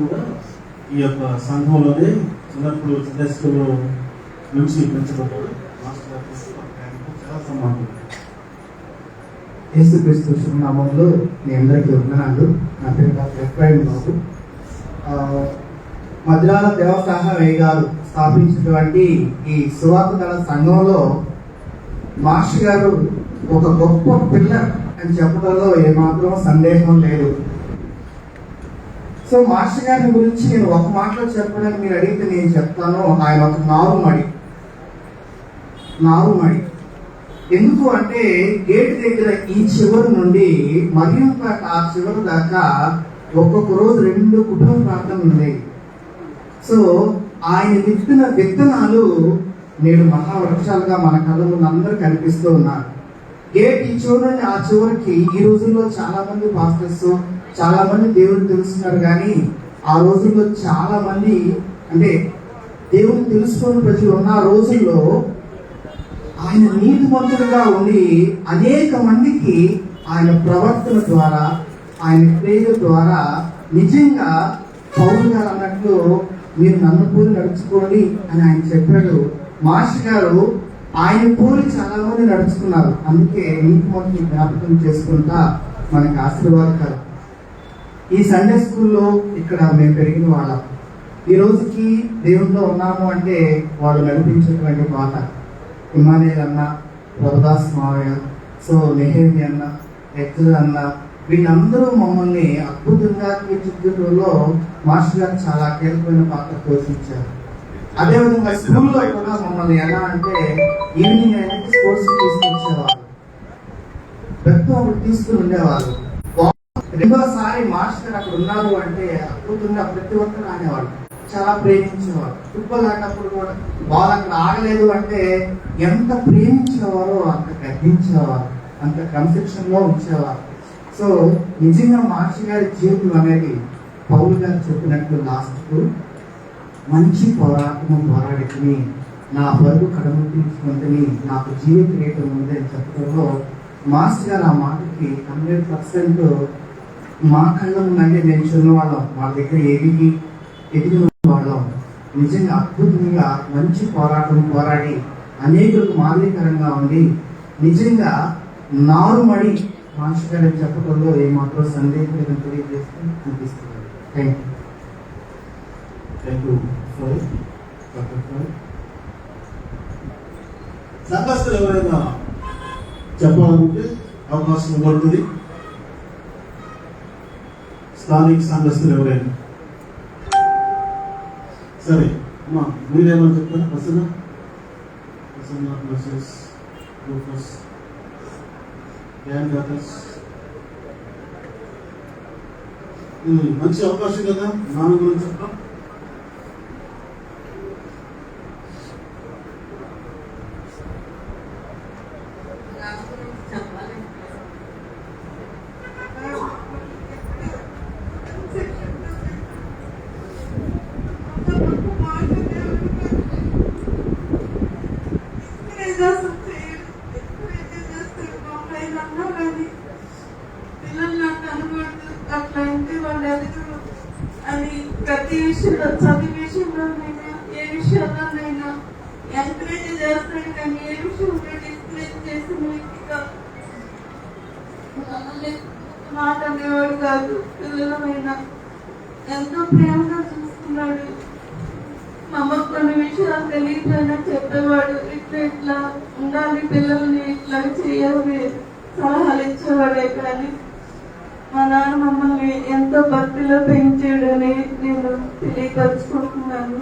కూడా ఈ యొక్క సంఘంలోనే చిన్నప్పుడు చిన్న నుంచి పెంచబడ్డాడు. చాలా సమానం. యేసుక్రీస్తు శుభనామంలో మీ అందరికీ వందనాలు. నా పేరు డాక్టర్ ఎఫ్ఐఎం బాబు. మద్రాల దేవసాహ గారు స్థాపించినటువంటి ఈ సువార్త దళ సంఘంలో మాస్టర్ గారు ఒక గొప్ప పిల్లర్ అని చెప్పడంలో ఏమాత్రం సందేహం లేదు. సో మాస్టర్ గారి గురించి నేను ఒక మాటలో చెప్పడానికి మీరు అడిగితే నేను చెప్తాను. ఆయన ఒక నారుమడి. ఎందుకు అంటే గేట్ దగ్గర ఈ చివరి నుండి మరియంపేట ఆ చివరి దాకా ఒక్కొక్క రోజు 2 కుటుంబ ప్రాంతాలు ఉండేవి. సో ఆయన విత్తిన విత్తనాలు నేడు మహావృక్షాలుగా మన కళ్ళ ముందు అందరూ కనిపిస్తూ ఉన్నారు. గేట్ ఈ చివరి నుండి ఆ చివరికి ఈ రోజుల్లో చాలా మంది పాస్టర్స్, చాలా మంది దేవుడు తెలుస్తున్నారు. కానీ ఆ రోజుల్లో చాలా మంది అంటే దేవుని తెలుసుకున్న ప్రజలు ఉన్న ఆ రోజుల్లో ఆయన నీతిమంతుడుగా ఉండి అనేక మందికి ఆయన ప్రవర్తన ద్వారా ఆయన క్రియల ద్వారా నిజంగా పౌలు గారు అన్నట్లు మీరు నన్ను పోలి నడుచుకోండి అని ఆయన చెప్పాడు. మాస్టర్ గారు ఆయన పోలి చాలా మంది నడుచుకున్నారు. అందుకే నీతిమంతుని జ్ఞాపకం చేసుకుంటా మనకి ఆశీర్వాదకరం. ఈ సండే స్కూల్లో ఇక్కడ మేము పెరిగిన వాళ్ళం. ఈ రోజుకి దేవుల్లో ఉన్నాము అంటే వాళ్ళు నడిపించేటువంటి మాట ఇమానేల్ అన్న, ప్రభుదాస్ మావయ్య, సో నెహేమి అన్న, ఎక్సల్ అన్న, వీళ్ళందరూ మమ్మల్ని అద్భుతంగా తీర్చిదిద్దడంలో మాస్టర్ గారు చాలా కీలకమైన పాత్ర పోషించారు. అదేవిధంగా స్కూల్లో కూడా మమ్మల్ని ఎలా అంటే ఈవినింగ్ అయినట్టు స్పోర్ట్స్ తీసుకొచ్చేవాళ్ళు, ప్రతి ఒక్కరు తీసుకుని ఉండేవాళ్ళు. రెండోసారి మాస్టర్ అక్కడ ఉన్నారు అంటే అద్భుతంగా ప్రతి ఒక్కరు ఆడేవాళ్ళు, చాలా ప్రేమించేవారు. ఫుట్బాల్ ఆడినప్పుడు కూడా బాల్ అక్కడ ఆడలేదు అంటే ఎంత ప్రేమించేవారో అంత గర్వించేవారు, అంత క్రమశిక్షణలో ఉంచేవారు. సో నిజంగా మాస్టర్ గారి జీవితం అనేది పౌలు గారు చెప్పినట్లు లాస్ట్కు మంచి పోరాటము పోరాడుకుని నా పరుగు కడము తీర్చుకుంటుని నాకు జీవిత రేఖం ఉంది అని చెప్పడంలో మాస్టర్ గారు ఆ మాటకి 100% మా కళ్ళ ముందంటే నేను చిన్నవాళ్ళం, వాళ్ళ దగ్గర ఎదిగిన వాళ్ళం. నిజంగా అద్భుతంగా మంచి పోరాటం పోరాడి అనేకులకు మాదిరికరంగా ఉండి నిజంగా నారుమడి మాస్టర్ గారు చెప్పడంలో ఏమాత్రం సందేహం లేదని తెలియజేస్తూ అనిపిస్తుంది. Thank you. సంఘస్థులు ఎవరైనా చెప్పాలనుకుంటే అవకాశం ఇవ్వబడుతుంది. స్థానిక సంఘస్థులు ఎవరైనా సరే అమ్మా మీరేమని చెప్తారా? ప్రసన్న మెసేజ్ గ్రూపర్స్ మంచి అవకాశం కదా నాన్న గురించి చెప్పడం. అని ప్రతి విషయంలో చదువు విషయంలోనైనా ఏ విషయంలోనైనా ఎంకరేజ్ చేస్తాడు, కానీ ఏ విషయంలో డిస్కరేజ్ చేసిన వ్యక్తిగా మాట అనేవాడు కాదు. పిల్లలమైనా ఎంతో ప్రేమగా చూసుకున్నాడు. మమ్మల్ని కొన్ని విషయాలు తెలియకపోయినా చెప్పేవాడు, ఇట్లా ఉండాలి, పిల్లల్ని ఇట్లా చేయాలి సలహాలు ఇచ్చేవాడే. కానీ మా నాన్న మమ్మల్ని ఎంతో భక్తిలో పెంచాడని నేను తెలియపరుచుకుంటున్నాను.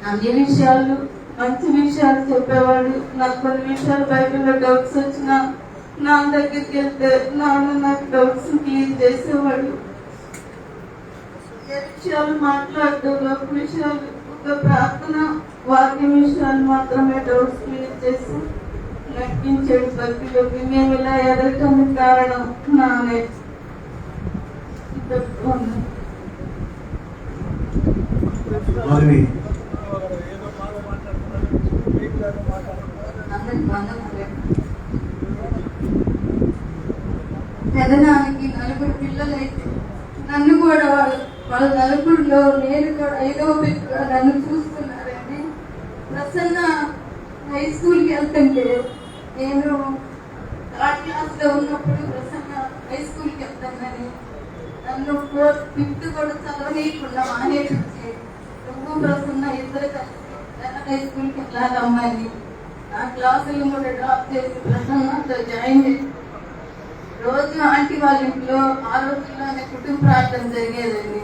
అన్ని విషయాలు మంచి విషయాలు చెప్పేవాడు. నాకు కొన్ని విషయాలు బైబిల్లో డౌట్స్ వచ్చినా నాన్న దగ్గరికి వెళ్తే నాన్న నాకు డౌట్స్ క్లియర్ చేసేవాడు. ఏ విషయాలు మాట్లాడుతూ లోక విషయాలు, ఒక ప్రార్థన వాక్య విషయాలు మాత్రమే డౌట్స్ క్లియర్ చేసి నడిపించాడు భక్తిలోకి. మేము ఇలా ఎదగటానికి కారణం నానే. పెదనానికి 4 పిల్లలైతే నన్ను కూడా వాళ్ళ 4లో నేను కూడా 5వ వ్యక్తిగా నన్ను చూస్తున్నారండి. ప్రసన్న హై స్కూల్కి వెళ్తుంటే నేను 3rd క్లాస్లో ఉన్నప్పుడు ప్రసన్న హై స్కూల్కి వెళ్తానని నన్ను 4th 5th కూడా చదవనీయకుండా మానేపించి నువ్వు ప్రసన్న ఇద్దరు కలిసి హై స్కూల్కి వెళ్ళాలమ్మని నా క్లాసులు కూడా డ్రాప్ చేసి ప్రసన్నతో జాయిన్ చేసి రోజు ఆంటీ వాళ్ళ ఇంట్లో ఆ రోజుల్లోనే కుటుంబ ప్రార్థన జరిగేదండి.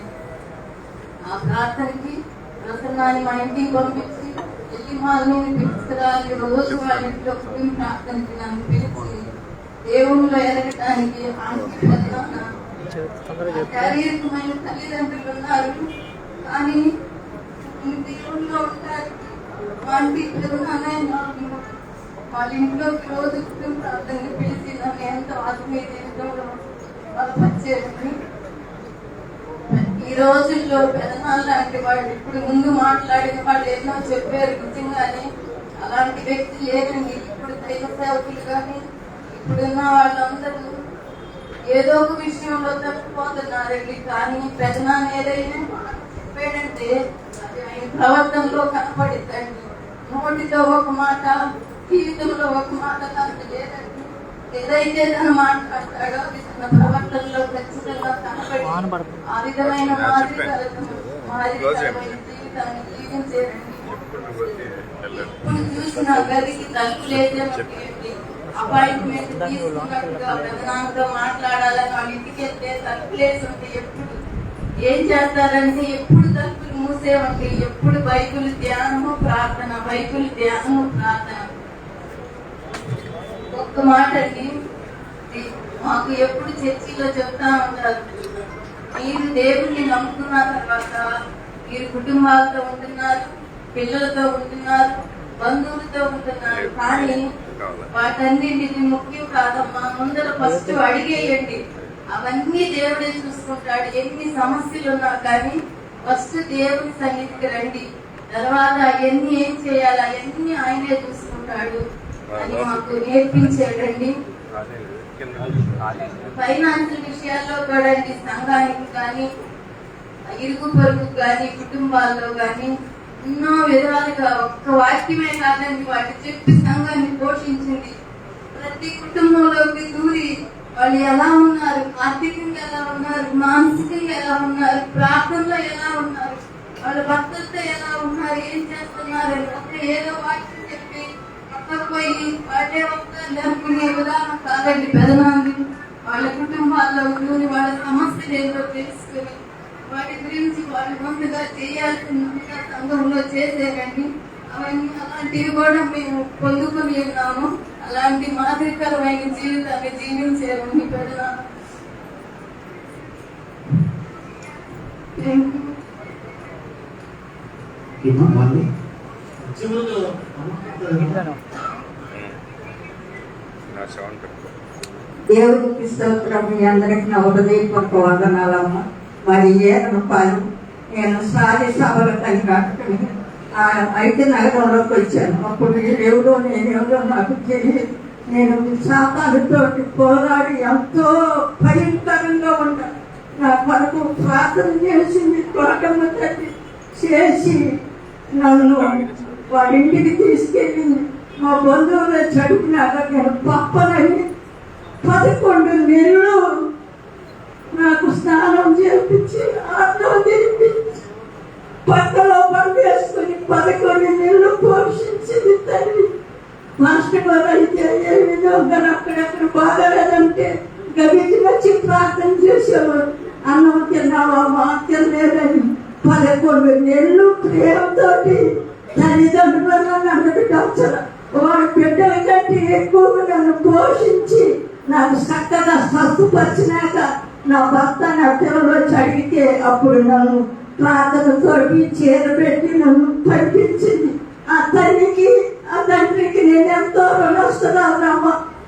ఆ ప్రార్థనకి ప్రసన్నాన్ని మా ఇంటికి పంపించి వెళ్ళి వాళ్ళని పిలుచుకురాలి. రోజు వాళ్ళ ఇంట్లో కుటుంబ ప్రార్థనకి నన్ను పిలిచి దేవుళ్ళు ఎదగటానికి ఆంటీ శారీరకమైన తల్లిదండ్రులు ఉన్నారు, కానీ దేవుళ్ళు ఉండడానికి ఆంటీ వాళ్ళ ఇంట్లోకి రోజు కుటుంబ ప్రార్థనకి పిలిచి నన్ను ఎంతో ఆత్మీయ జీవితంలో బలపరిచేది. ఈ రోజుల్లో పెదనాన్న లాంటి వాళ్ళు ఇప్పుడు ముందు మాట్లాడిన వాళ్ళు ఎన్నో చెప్పారు నిజంగానే. అలాంటి వ్యక్తి లేదండి. ఇప్పుడు దైవ సేవకులు కానీ ఇప్పుడున్న వాళ్ళందరూ ఏదో ఒక విషయంలో తప్పిపోతున్నారండి. కానీ పెదనాన్న ఏదైనా చెప్పాడంటే అది ఆయన ప్రవర్తనలో కనపడిద్దండి. నోటితో ఒక మాట, జీవితంలో ఒక మాట తనకు లేదండి. ఏదైతే తను మాట్లాడతాడో అది తన ప్రవర్తనలో ఖచ్చితంగా కనపడి ఆ విధమైన మాదిరికరమైన జీవితాన్ని జీవించేదండి. ఇప్పుడు చూసిన గదికి తలుపు లేదేమండి, అపాయింట్మెంట్ తీసుకున్నట్టుగా ప్రధానంగా మాట్లాడాలని వాళ్ళ ఇంటికి వెళ్తే తలుపులేసి ఉంటే ఎప్పుడు ఏం చేస్తారంటే ఎప్పుడు తలుపులు మూసేవండి. ఎప్పుడు బైబిల్ ధ్యానము ప్రార్థన, బైబిల్ ధ్యానము ప్రార్థన. ఒక్క మాట అండి, మాకు ఎప్పుడు చర్చిలో చెప్తా ఉంటారు, మీరు దేవుణ్ణి నమ్ముకున్న తర్వాత మీరు కుటుంబాలతో ఉంటున్నారు, పిల్లలతో ఉంటున్నారు, బంధువులతో ఉంటున్నారు. కానీ వాటన్నింటిది ముఖ్యం కాదమ్మా. ముందర ఫస్ట్ అడిగేయండి, అవన్నీ దేవుడే చూసుకుంటాడు. ఎన్ని సమస్యలు ఉన్నా కానీ ఫస్ట్ దేవుని సన్నిధికి రండి, తర్వాత అవన్నీ ఏం చేయాలి అవన్నీ ఆయనే చూసుకుంటాడు అని మాకు నేర్పించాడండి. ఫైనాన్షియల్ విషయాల్లో కూడా అండి, సంఘానికి కానీ ఇరుగు పొరుగు కానీ కుటుంబాల్లో కానీ ఎన్నో విధాలుగా ఒక్క వాక్యమే కాదండి వాటి చెప్పి సంఘాన్ని పోషించింది. ప్రతి కుటుంబంలోకి దూరి వాళ్ళు ఎలా ఉన్నారు, ఆర్థికంగా ఎలా ఉన్నారు, మానసికంగా ఎలా ఉన్నారు, ప్రార్థనలో ఎలా ఉన్నారు, వాళ్ళ భక్తులతో ఎలా ఉన్నారు, ఏం చేస్తున్నారు అని ఒక ఏదో వాక్యం చెప్పి పోయి వాళ్ళే వస్తారు అనుకునే విధానం కాదండి. పెదనాన్ని వాళ్ళ కుటుంబాల్లో దూరి వాళ్ళ సమస్యలు ఏదో తెలుసుకుని వాటి గురించి వాళ్ళు ముందుగా చేయాల్సిందిగా సంఘంలో చేసేయండి. అవన్నీ అలాంటివి కూడా మేము పొందుకుని ఉన్నాము. అలాంటి మాదిరికరమైన జీవితాన్ని జీవించేయండి పెదనాన్న. దేవునికి స్తోత్రం. మీ అందరికి నా హృదయపూర్వక వందనాలమ్మ. మరి ఏదనుపాలు నేను సారి సభలు కట్టుకుని అయితే నగరంలోకి వచ్చాను. అప్పుడు ఎవరో నేనెవరో నాకు తెలియదు. నేను శాతాలతో పోరాడి ఎంతో భయంకరంగా ఉంటాను. నా కొరకు ప్రార్థన చేసింది కోటమ్మ తల్లి చేసి నన్ను వాడి ఇంటికి తీసుకెళ్ళింది. మా బంధువులు చదివినాక నేను పప్పనని 11 నెలలు నాకు స్నానం చేయించి అన్నం తినిపించి పక్కలో పంపేసుకుని 11 నెలలు పోషించింది తల్లి. మాస్టర్ గారు అయితే ఏ విధంగా అక్కడెక్కడ బాగలేదంటే గదికి వచ్చి ప్రార్థన చేసేవారు. అన్నం తిన్నావా, మా తినలేదని 11 నెలలు ప్రేమతోటి తల్లిదండ్రులను నన్ను డాక్టర్ వాడి బిడ్డల కంటే ఎక్కువగా నన్ను పోషించి నాకు చక్కగా స్వస్థపరిచినాక నా భర్త నా పిల్లలు వచ్చి అడిగితే అప్పుడు నన్ను ప్రార్థనతోటి చేరబెట్టి నన్ను పంపించింది. ఆ తల్లికి ఆ తండ్రికి నేను ఎంతో రుణస్తున్నానమ్మ.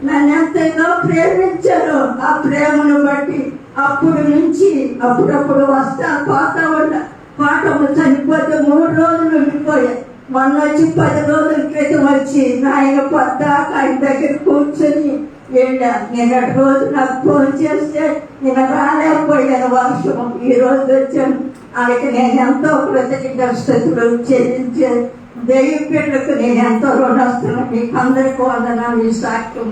నన్ను ఎంతైనా ప్రేమించాను. ఆ ప్రేమను బట్టి అప్పుడు నుంచి అప్పుడప్పుడు వస్తా పోతా ఉంటా. పాటము చనిపోతే 3 రోజులు ఉండిపోయాయి. మొన్న వచ్చి 10 రోజుల క్రితం వచ్చి నాయన పద్దాక ఆయన దగ్గర కూర్చొని నిన్నటి రోజు నాకు ఫోన్ చేస్తే నేను రాలేకపోయాను, వర్షం ఈ రోజు వచ్చాను. ఆయనకి నేను ఎంతో కృతజ్ఞతలు చెల్లించే దైవ బిడ్డలకు నేను ఎంతో రుణస్తున్నాను. మీకు అందరికీ వందనాలు. ఈ సాక్ష్యం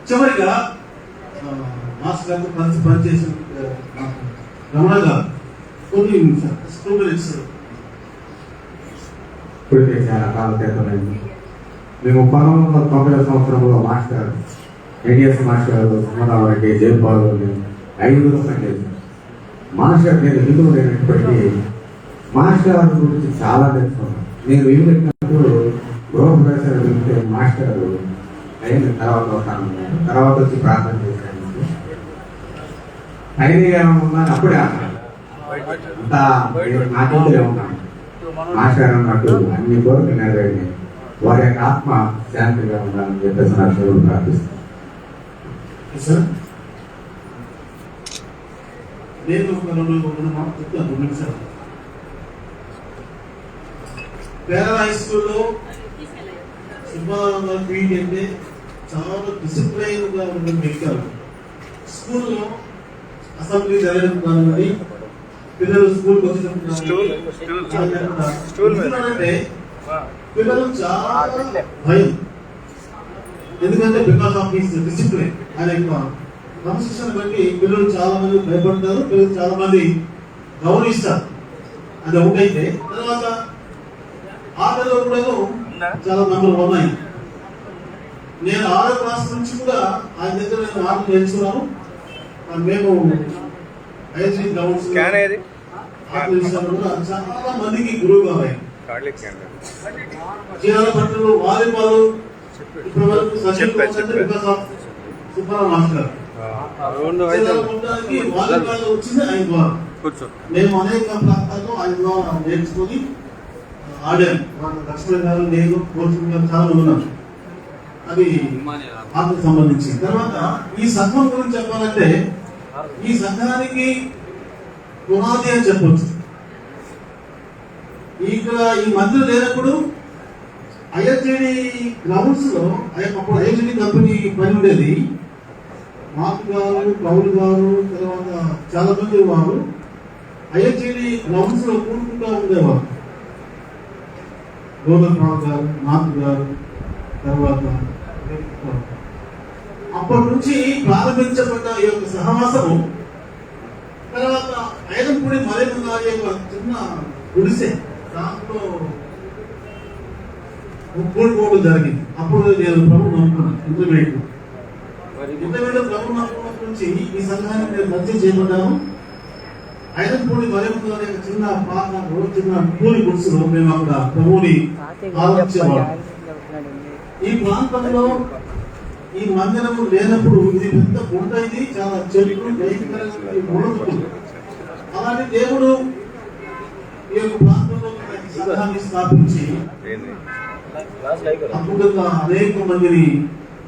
చివరిగా మాస్టర్ గారితో కలిసి పనిచేసిన రమణ గారు కొన్ని నిమిషాలు ఇస్తారు. ఇప్పటికే చాలా కాల క్రితమైంది. మేము 1990 సంవత్సరంలో master ADS master Sumarao Reddy Jayapal 5 పనిచేశారు. మాస్టర్ నేను హిందువు లేనప్పటికీ మాస్టర్ గురించి చాలా తెలుసుకున్నాను. నేను ఇవి పెట్టినప్పుడు గృహప్రవేశాలు వెళ్తే మాస్టర్ అయిన తర్వాత వస్తాను, తర్వాత వచ్చి ప్రార్థన చేశాను. అయినా ఏమన్నా అప్పుడే అంతా నాకే ఉన్నాను. మాస్టర్ అన్నట్టు అన్ని కోరికలు నెరవేరి వారి యొక్క ఆత్మ శాంతిగా ఉండాలని చెప్పేసి నా శివుడు ప్రార్థిస్తాను. సార్ నేను ఒక రెండు మాటలు చెప్తాను, 2 నిమిషాలు. పేరా హై స్కూల్లో సుబ్బారావు గారు పీటీ అంటే చాలా డిసిప్లైన్ గా ఉన్న వ్యక్తి. స్కూల్లో అసెంబ్లీ జరగడం కానివ్వండి, పిల్లలు స్కూల్కి వచ్చినప్పుడు అంటే పిల్లలు చాలా భయం. ఎందుకంటే బికాస్ ఆఫ్ దిస్ డిసిప్లిన్ ఆయన క్రమశిక్షణ బట్టి పిల్లలు చాలా మంది భయపడతారు, పిల్లలు చాలా మంది గౌరవిస్తారు. అది ఒకటైతే తర్వాత ఆటలో కూడా చాలా నంబర్ 1 అయింది. నేను 6వ క్లాస్ నుంచి కూడా ఆయన దగ్గర నేను ఆటలు నేర్చుకున్నాను. మేము ఐజీ గ్రౌండ్స్ ఆటలు ఇచ్చినప్పుడు కూడా చాలా మందికి గురువు కావాలి. చీరాల పట్టణంలో వాలీబాల్ ఇప్పటి వరకు బికాస్ ఆఫ్ సుబ్బారావు మాస్టర్ గారు. వాలీబాల్ వచ్చింది ఆయన ద్వారా. మేము అనేక ప్రాంతాల్లో ఆయన ద్వారా నేర్చుకుని ఆడాను. లక్ష్మణ్ గారు, నేను, కోర్టు గారు చాలా మంది ఉన్నారు. అది ఆటకు సంబంధించి. తర్వాత ఈ సంఘం గురించి చెప్పాలంటే ఈ సంఘానికి పునాది అని చెప్పొచ్చు. ఇక్కడ ఈ మందిరం లేనప్పుడు ఐఎస్జేడి గ్రౌండ్స్ లో అప్పుడు ఐఎస్జేడి కంపెనీ పని ఉండేది. మాకు గారు, కౌలు గారు, తర్వాత చాలా మంది వారు ఐఎస్జేడి గ్రౌండ్స్ లో కూడుకుంటూ ఉండేవారు. గోదర్రావు గారు, నాథ్ గారు, తర్వాత అప్పటి నుంచి ప్రారంభించబడ్డ ఈ యొక్క సహవాసము తర్వాత ఐదంపూడి మరేమ గారి యొక్క చిన్న గుడిసె దాంట్లో కూడుకోవడం జరిగింది. అప్పుడు నేను ప్రభు నమ్ముకున్నాను. ఇంటర్మీడియట్ ప్రభు నమ్ముకున్నప్పటి నుంచి ఈ సంఘాన్ని నేను పరిచయం చేయబడ్డాను. ఐదంపూడి మరేమ గారి యొక్క చిన్న పాత చిన్న కూలి గుడిసెలో మేము అక్కడ ప్రభువుని ఆలోచించేవాడు. ఈ ప్రాంతంలో ఈ మందిరము లేనప్పుడు ఇది పెద్ద గుంట, ఇది చాలా చెట్లు అలాంటి దేవుడు ఈ యొక్క ప్రాంతంలో సంఘాన్ని స్థాపించి అద్భుతంగా అనేక మందిని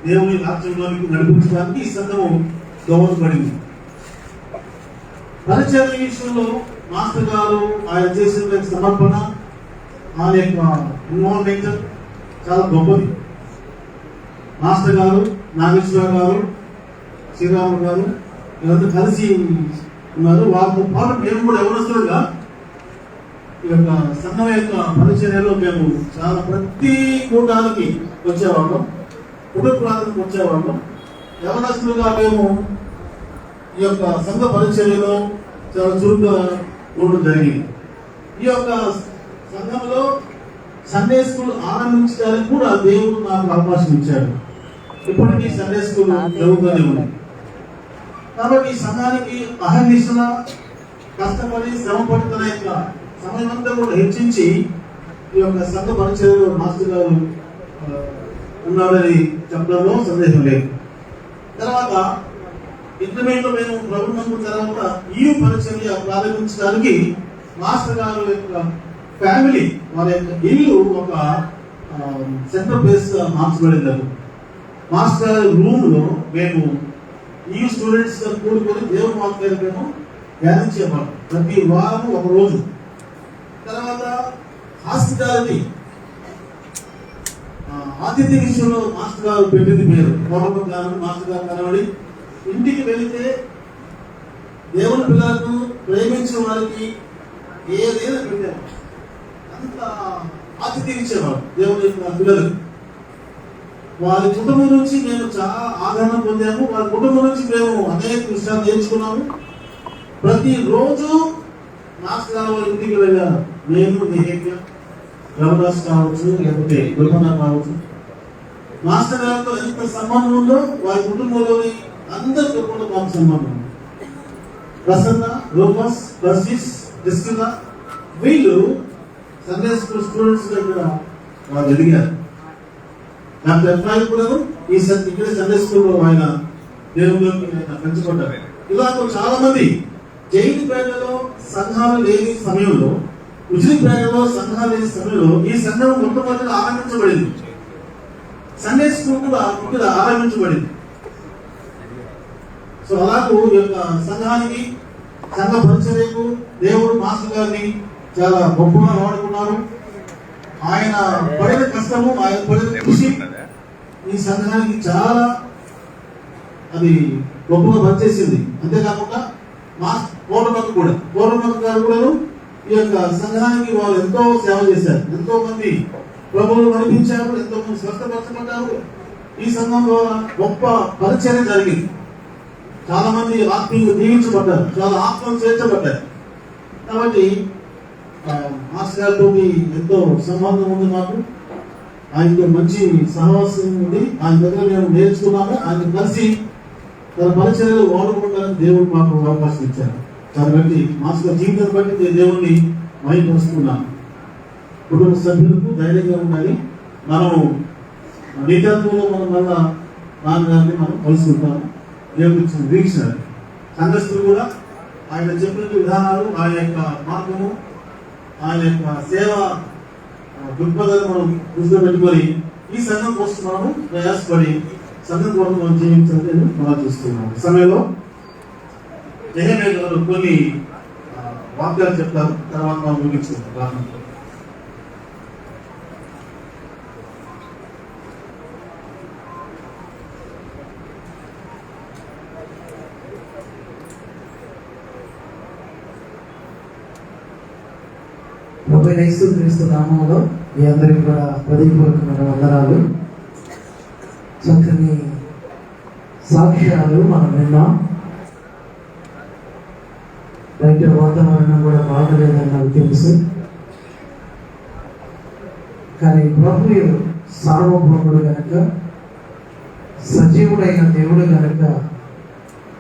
దేవుని రాజ్యంలోనికి నడిపించడానికి ఈ సంఘము దోహదపడింది. పరిచయ విషయంలో మాస్టర్ గారు ఆయన చేసిన సమర్పణ, ఆయన యొక్క ఇన్వాల్వ్మెంట్ చాలా గొప్పది. మాస్టర్ గారు, నాగేశ్వర గారు, శ్రీరాముడు గారు వీళ్ళంతా కలిసి ఉన్నారు. వారితో పాటు మేము కూడా ఎవరొస్తుగా ఈ యొక్క సంఘం యొక్క పరిచర్యలో మేము చాలా ప్రతి కూటానికి వచ్చేవాళ్ళం, కుటుంబ ప్రాంతానికి వచ్చేవాళ్ళం. యవనస్తులుగా మేము ఈ యొక్క సంఘ పరిచర్యలో చాలా చురుగ్గా ఉండడం జరిగింది. ఈ యొక్క సంఘంలో సండే స్కూల్ ఆరంభించడానికి కూడా దేవుడు నాకు అవకాశం ఇచ్చాడు. ఇప్పటికీ సండే స్కూల్ జరుగుతూనే ఉంది. కాబట్టి ఈ సంఘానికి అహర్నిశల కష్టపడి శ్రమ పడుతున్న యొక్క సమయం అంతా కూడా హెచ్చించి ఈ యొక్క సంఘ పరిచయంలో మాస్టర్ గారు ఉన్నాడని చెప్పడంలో సందేహం లేదు. తర్వాత ఇంటర్మీడియట్ లో మేము ప్రభుత్వం తర్వాత ఈ పరిచర్య ప్రారంభించడానికి మాస్టర్ గారు యొక్క ఫ్యామిలీ వారి యొక్క ఇల్లు ఒక సెంట్రల్ ప్లేస్ గా మార్చబడింది. మాస్టర్ రూమ్ లో మేము ఈ స్టూడెంట్స్ కూడుకొని దేవుని వాక్యాలు మేము ధ్యానించేవాళ్ళం ప్రతి వారం ఒక రోజు. తర్వాత హాస్పిటాలిటీ ఆతిథ్య విషయంలో మాస్టర్ గారు పెట్టింది పేరు మాస్టర్ గారు కనబడి ఇంటికి వెళితే దేవుని పిల్లలకు ప్రేమించిన వారికి ఏదైనా పెట్టారు, అంత ఆతిథ్యం ఇచ్చేవాడు దేవుని పిల్లలకు. వారి కుటుంబం నుంచి మేము చాలా ఆదరణ పొందాము. వారి కుటుంబం నుంచి మేము అనేక విషయాలు నేర్చుకున్నాము. ప్రతిరోజు మాస్టర్ గారు వారి ఇంటికి వెళ్ళాను. నేను నిహేక్య రవిదాస్ కావచ్చు, లేకపోతే గురుమన కావచ్చు, మాస్టర్ గారితో ఎంత సంబంధం ఉందో వారి కుటుంబంలోని అందరితో కూడా మాకు సంబంధం. ప్రసన్న, రూపస్, పర్సిస్, డిస్కిల్లా వీళ్ళు సండే స్కూల్ స్టూడెంట్స్ దగ్గర వాళ్ళు ఎదిగారు. డాక్టర్ ఎఫ్ఐ కూడా ఈ ఇక్కడ సండే స్కూల్లో ఆయన దేవుళ్ళకి పెంచుకుంటారు. ఇలా చాలా మంది జైలుపేటలో సంఘాలు లేని సమయంలో, ఉజిరిపేటలో సంఘాలు లేని సమయంలో ఈ సంఘం మొట్టమొదటి ఆరంభించబడింది. సండే స్కూల్ కూడా ఇక్కడ ఆరంభించబడింది. సో అలాగూ ఈ యొక్క సంఘానికి, సంఘ పరిచర్యకు దేవుడు మాస్టర్ గారిని చాలా గొప్పగా వాడుకున్నారు. ఆయన పడిన కష్టము, ఆయన పడిన కృషి ఈ సంఘానికి చాలా అది గొప్పగా పనిచేసింది. అంతేకాకుండా మా పౌర్ణమక్క గారు కూడా ఈ యొక్క సంఘానికి వాళ్ళు ఎంతో సేవ చేశారు. ఎంతో మంది ప్రభువులు నడిపించారు, ఎంతో మంది స్వస్థపరచబడ్డారు. ఈ సంఘం ద్వారా గొప్ప పరిచర్య జరిగింది. చాలా మంది ఆత్మీయులు దీవించబడ్డారు, చాలా ఆత్మలు చేర్చబడ్డారు. కాబట్టి మాస్టర్ గారితో ఎంతో సంబంధం ఉంది మాకు. ఆయనతో మంచి సహవాసం ఉంది. ఆయన దగ్గర మేము నేర్చుకున్నాము. ఆయన కలిసి తన పరిచర్యలు వాడుకుంటారని దేవుడు మాకు అవకాశం ఇచ్చారు. కాబట్టి మాస్టర్ జీవితం బట్టి దేవుణ్ణి మహిమపరుస్తున్నాను. కుటుంబ సభ్యులకు ధైర్యంగా ఉండాలి. మనము నిత్యత్వంలో మనం మళ్ళా నాన్నగారిని మనం కలుసుకుంటాము. దేవుడు ఇచ్చిన వీక్షణ సంఘస్థులు కూడా ఆయన చెప్పిన విధానాలు, ఆయన యొక్క మార్గము, ఆయన యొక్క సేవ దృక్పథాన్ని మనం దృష్టిలో పెట్టుకొని ఈ సంఘం కోసం మనము ప్రయాసపడి సంఘం కోసం మనం జీవించాలని మనం చూస్తున్నాము. ఈ సమయంలో జగన్ గారు కొన్ని వాక్యాలు చెప్తారు. తర్వాత మనం ముగించుకుంటాం. యేసుక్రీస్తు నామములో మీ అందరికీ కూడా హృదయపూర్వకమైన వందనాలు. చక్కని సాక్ష్యాలు మనం విన్నాం. బయట వాతావరణం కూడా బాగలేదని నాకు తెలుసు. కానీ ప్రభు సార్వభౌముడు కనుక, సజీవుడైన దేవుడు కనుక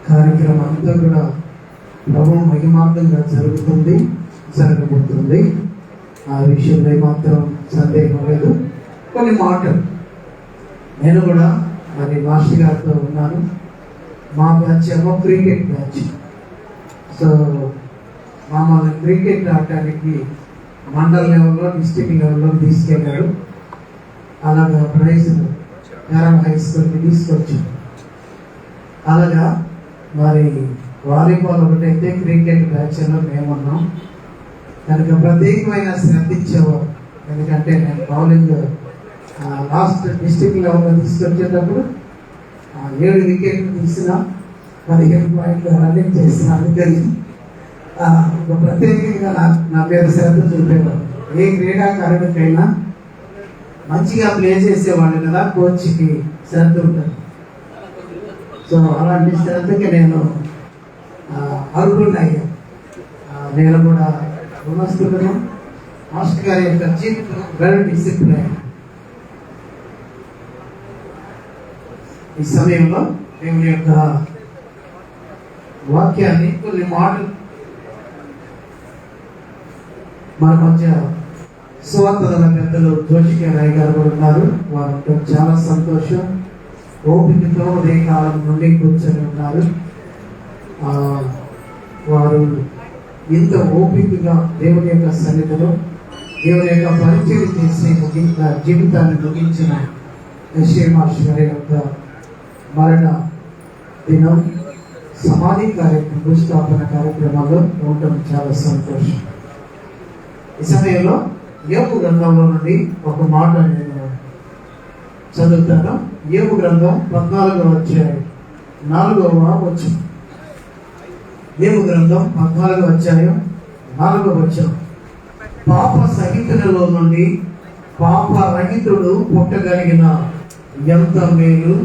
కార్యక్రమం అంతా కూడా ప్రభు మహిమార్థంగా జరగబోతుంది. ఆ విషయంలో మాత్రం సందేహం లేదు. కొన్ని మాటలు నేను కూడా మరి మాస్టర్ గారితో ఉన్నాను. మా బ్యాచ్ ఏమో క్రికెట్ బ్యాచ్. సో మమ్మల్ని క్రికెట్ ఆడటానికి మండల్ లెవెల్లో, డిస్ట్రిక్ట్ లెవెల్లో తీసుకెళ్ళారు. అలాగా ప్రైజ్ హై స్కూల్కి తీసుకొచ్చారు. అలాగా మరి వాలీబాల్ ఒకటైతే క్రికెట్ బ్యాచ్లో మేమున్నాం. కనుక ప్రత్యేకమైన శ్రద్ధ ఇచ్చేవారు. ఎందుకంటే నేను బౌలింగ్ లాస్ట్ డిస్ట్రిక్ట్ లెవెల్లో తీసుకొచ్చేటప్పుడు 7 వికెట్లు తీసిన 15 పాయింట్లు రన్నింగ్ చేసిన. అందుకని ప్రత్యేకంగా నా పేరు శ్రద్ధ చూపేవారు. ఏ క్రీడాకారుడికైనా మంచిగా ప్లే చేసేవాళ్ళు కదా, కోచ్కి శ్రద్ధ ఉంటుంది. సో అలాంటి శ్రద్ధకి నేను అర్హుడినయ్యాను. నేను కూడా రుణస్తులను. మాస్టర్ గారి యొక్క జీవితం వెల్ డిసిప్లైన్. ఈ సమయంలో దేవుని యొక్క వాక్యాన్ని కొన్ని మాటలు మన మధ్య సువార్తల పెద్దలు జోషికే రాయ్ గారు కూడా ఉన్నారు. వారు చాలా సంతోషం. ఓపికతో ఉదయకాలం నుండి కూర్చొని ఉన్నారు. వారు ఇంత ఓపికగా దేవుని యొక్క సన్నిధిలో దేవుని యొక్క పరిచయం చేసి జీవితాన్ని ముగించిన మాస్టర్ గారి యొక్క మరణ దినం సమాధి కార్యక్రమం, భూస్థాపన కార్యక్రమాల్లో ఉండటం చాలా సంతోషం. ఈ సమయంలో యోబు గ్రంథంలో నుండి ఒక మాట నేను చదువుతాను. యోబు గ్రంథం 14వ అధ్యాయం 4వ వచనం. యోబు గ్రంథం 14వ అధ్యాయం 4వ వచనం. పాప సహితులలో నుండి పాప రహితుడు పుట్టగలిగిన ఎంత మేలు,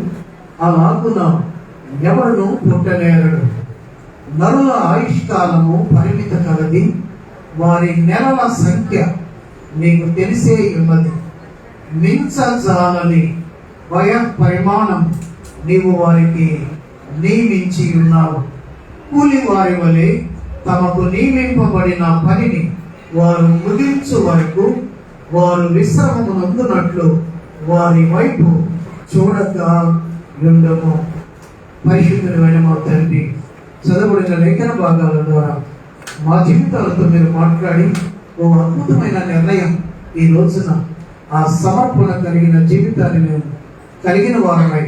అలాగున ఎవరును పుట్టనేరడు. నరుల ఆయుష్కాలము పరిమిత కలది, వారి నెలల సంఖ్య నీకు తెలిసే ఉన్నది. మించజాలని వయ పరిమాణం నీవు వారికి నియమించి ఉన్నావు. కూలి వారి వలె తమకు నియమింపబడిన పనిని వారు ముగించు వరకు వారు విశ్రమము నందునట్లు వారి వైపు చూడక ఉండము. పరిశుద్ధమైన మా తండ్రి, చదవబడిన లేఖన భాగాల ద్వారా మా జీవితాలతో మీరు మాట్లాడి ఓ అద్భుతమైన నిర్ణయం ఈ రోజున ఆ సమర్పణ కలిగిన జీవితాన్ని మేము కలిగిన వారమై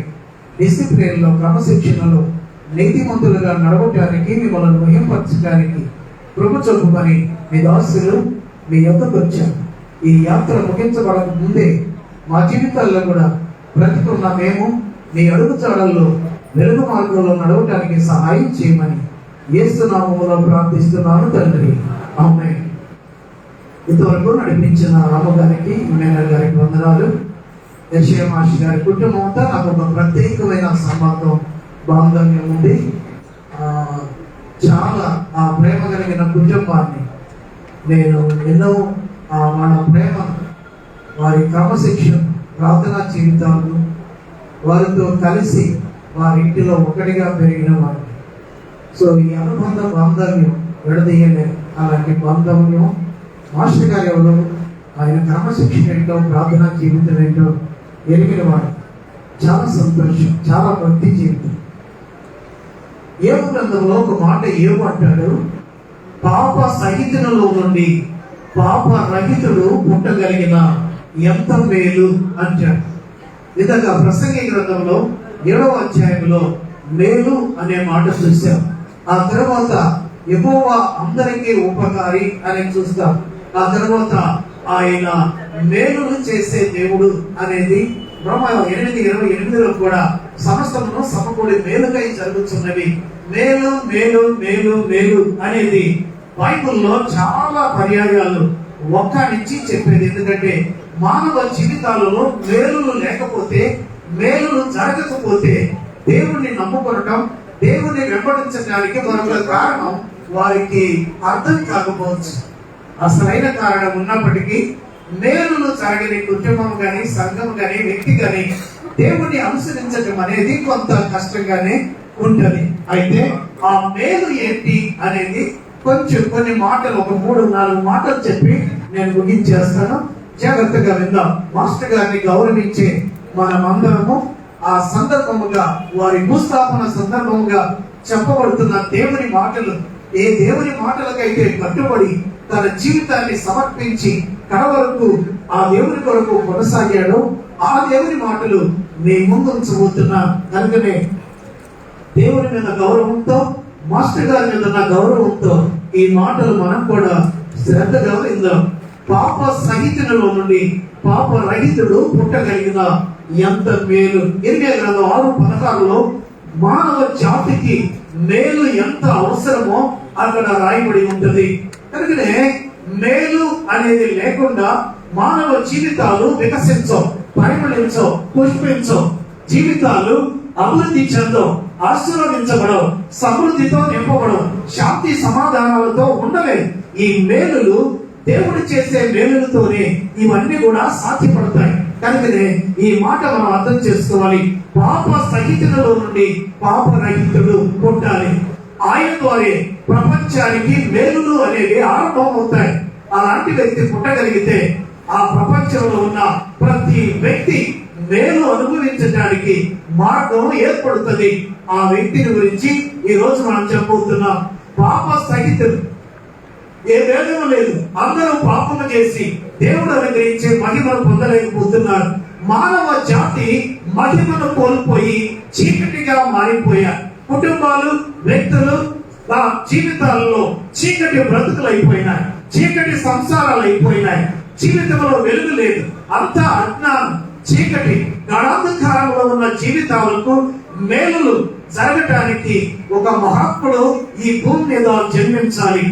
డిసిప్లిన్లో, క్రమశిక్షణలో నీతిమంతులుగా నడవటానికి మిమ్మల్ని మహింపరచడానికి కృప చూపమని మీ దాసులు మీ యొక్కకు వచ్చారు. ఈ యాత్ర ముగించబడక ముందే మా జీవితాల్లో కూడా బ్రతికున్న మేము మీ అడుగుజాడల్లో వెలుగు మార్గంలో నడవటానికి సహాయం చేయమని యేసు నామములో ప్రార్థిస్తున్నాను తండ్రి, ఆమేన్. ఇంతవరకు నడిపించిన రామగారికి, మేనర్ గారికి వందనాలు. యెషయా మాస్టర్ గారి కుటుంబం అంతా నాకు ఒక ప్రత్యేకమైన సంబంధం, బాంధవ్యం ఉంది. చాలా ఆ ప్రేమ కలిగిన కుటుంబాన్ని నేను ఎన్నో మన ప్రేమ, వారి క్రమశిక్షణ, ప్రార్థనా జీవితాలు, వారితో కలిసి వారి ఇంటిలో ఒకటిగా పెరిగిన వారిని. సో ఈ అనుబంధ బాంధవ్యం విడదీయలేదు. అలాంటి బాంధవ్యం మాస్టర్ గారు ఎవరు, ఆయన క్రమశిక్షణ ఏంటో, ప్రార్థనా జీవితం ఏంటో ఎరిగిన వాడు. చాలా సంతోషం, చాలా భక్తి జీవితం. యోబు గ్రంథంలో ఒక మాట ఏమంటాడు, పాప సహితులలో నుండి పాప రహితుడు పుట్టగలిగిన ఎంత మేలు అంటాడు. విధంగా ప్రసంగి గ్రంథంలో 7వ అధ్యాయంలో మేలు అనే మాట చూస్తాం. ఆ తర్వాత యెహోవా అందరికీ ఉపకారి అని చూస్తాం. ఆ తర్వాత ఆయన మేలును చేసే దేవుడు అనేది రోమా 8:28లో కూడా సమస్తమును సమకూడి మేలుకై జరుగుతున్నవి. మేలు మేలు మేలు మేలు అనేది బైబిల్లో చాలా పర్యాయాలు ఒక్క నుంచి చెప్పేది. ఎందుకంటే మానవ జీవితాలలో మేలులు లేకపోతే, మేలులు జరగకపోతే దేవుణ్ణి నమ్ముకోవటం, దేవుణ్ణి వెంబడించడానికి మరొక కారణం వారికి అర్థం కాకపోవచ్చు. అసలైన కారణం ఉన్నప్పటికీ మేలులు జరగని కుటుంబం గాని, సంఘం గాని, వ్యక్తి గాని దేవుణ్ణి అనుసరించడం అనేది కొంత కష్టంగానే ఉంటది. అయితే ఆ మేలు ఏంటి అనేది కొన్ని మాటలు, ఒక 3-4 మాటలు చెప్పి నేను ముగించేస్తాను. జాగ్రత్తగా విందాం. మాస్టర్ గారిని గౌరవించే మనమందరము ఆ సందర్భముగా, వారి భూస్థాపన సందర్భముగా చెప్పబడుతున్న దేవుని మాటలు, ఏ దేవుని మాటలకైతే కట్టుబడి తన జీవితాన్ని సమర్పించి కడవరకు ఆ దేవుని కొరకు కొనసాగాడో ఆ దేవుని మాటలు మీ ముందు ఉంచబోతున్నా. కనుకనే దేవుని మీద గౌరవంతో, మాస్టర్ గారి మీద ఉన్న గౌరవంతో ఈ మాటలు మనం కూడా శ్రద్ధగా విందాం. పాప సహితులలో నుండి పాప రహితుడు పుట్టగలిగిన ఎంత మేలు. 6:16లో మానవ జాతికి మేలు ఎంత అవసరమో అక్కడ రాయబడి ఉంటుంది. కనుకనే మేలు అనేది లేకుండా మానవ జీవితాలు వికసించవు, పరిమళించవు, పుష్పించవు. జీవితాలు అభివృద్ధి చెందవు, ఆశీర్వదించబడవు, సమృద్ధితో నింపబడవు, శాంతి సమాధానాలతో ఉండలే. ఈ మేలులు, దేవుడు చేసే మేలులతోనే ఇవన్నీ కూడా సాధ్యపడతాయి. కనుకనే ఈ మాట మనం అర్థం చేసుకోవాలి. పాప సహితులలో నుండి పాప రహితుడు పుట్టాలి. ఆయన ద్వారా ప్రపంచానికి మేలులు అనేవి ఆరంభం అవుతాయి. అలాంటి వ్యక్తి పుట్టగలిగితే ఆ ప్రపంచంలో ఉన్న ప్రతి వ్యక్తి మేలు అనుభవించడానికి మార్గం ఏర్పడుతుంది. ఆ వ్యక్తిని గురించి ఈ రోజు మనం చెప్పబోతున్నాం. పాప సహితుడు, ఏ భేదం లేదు, అందరూ పాపము చేసి దేవుడు అనుగ్రహించే మహిమను పొందలేకపోతున్నారు. మానవ జాతి మహిమను కోల్పోయి చీకటిగా మారిపోయారు. కుటుంబాలు, వ్యక్తులు జీవితాలలో చీకటి బ్రతుకులు అయిపోయినాయి, చీకటి సంసారాలు అయిపోయినాయి. జీవితంలో వెలుగు లేదు, అంతా అజ్ఞానం, చీకటి, గాఢాంధకారంలో ఉన్న జీవితాలకు మేలులు జరగటానికి ఒక మహాత్ముడు ఈ భూమి మీద జన్మించాలి.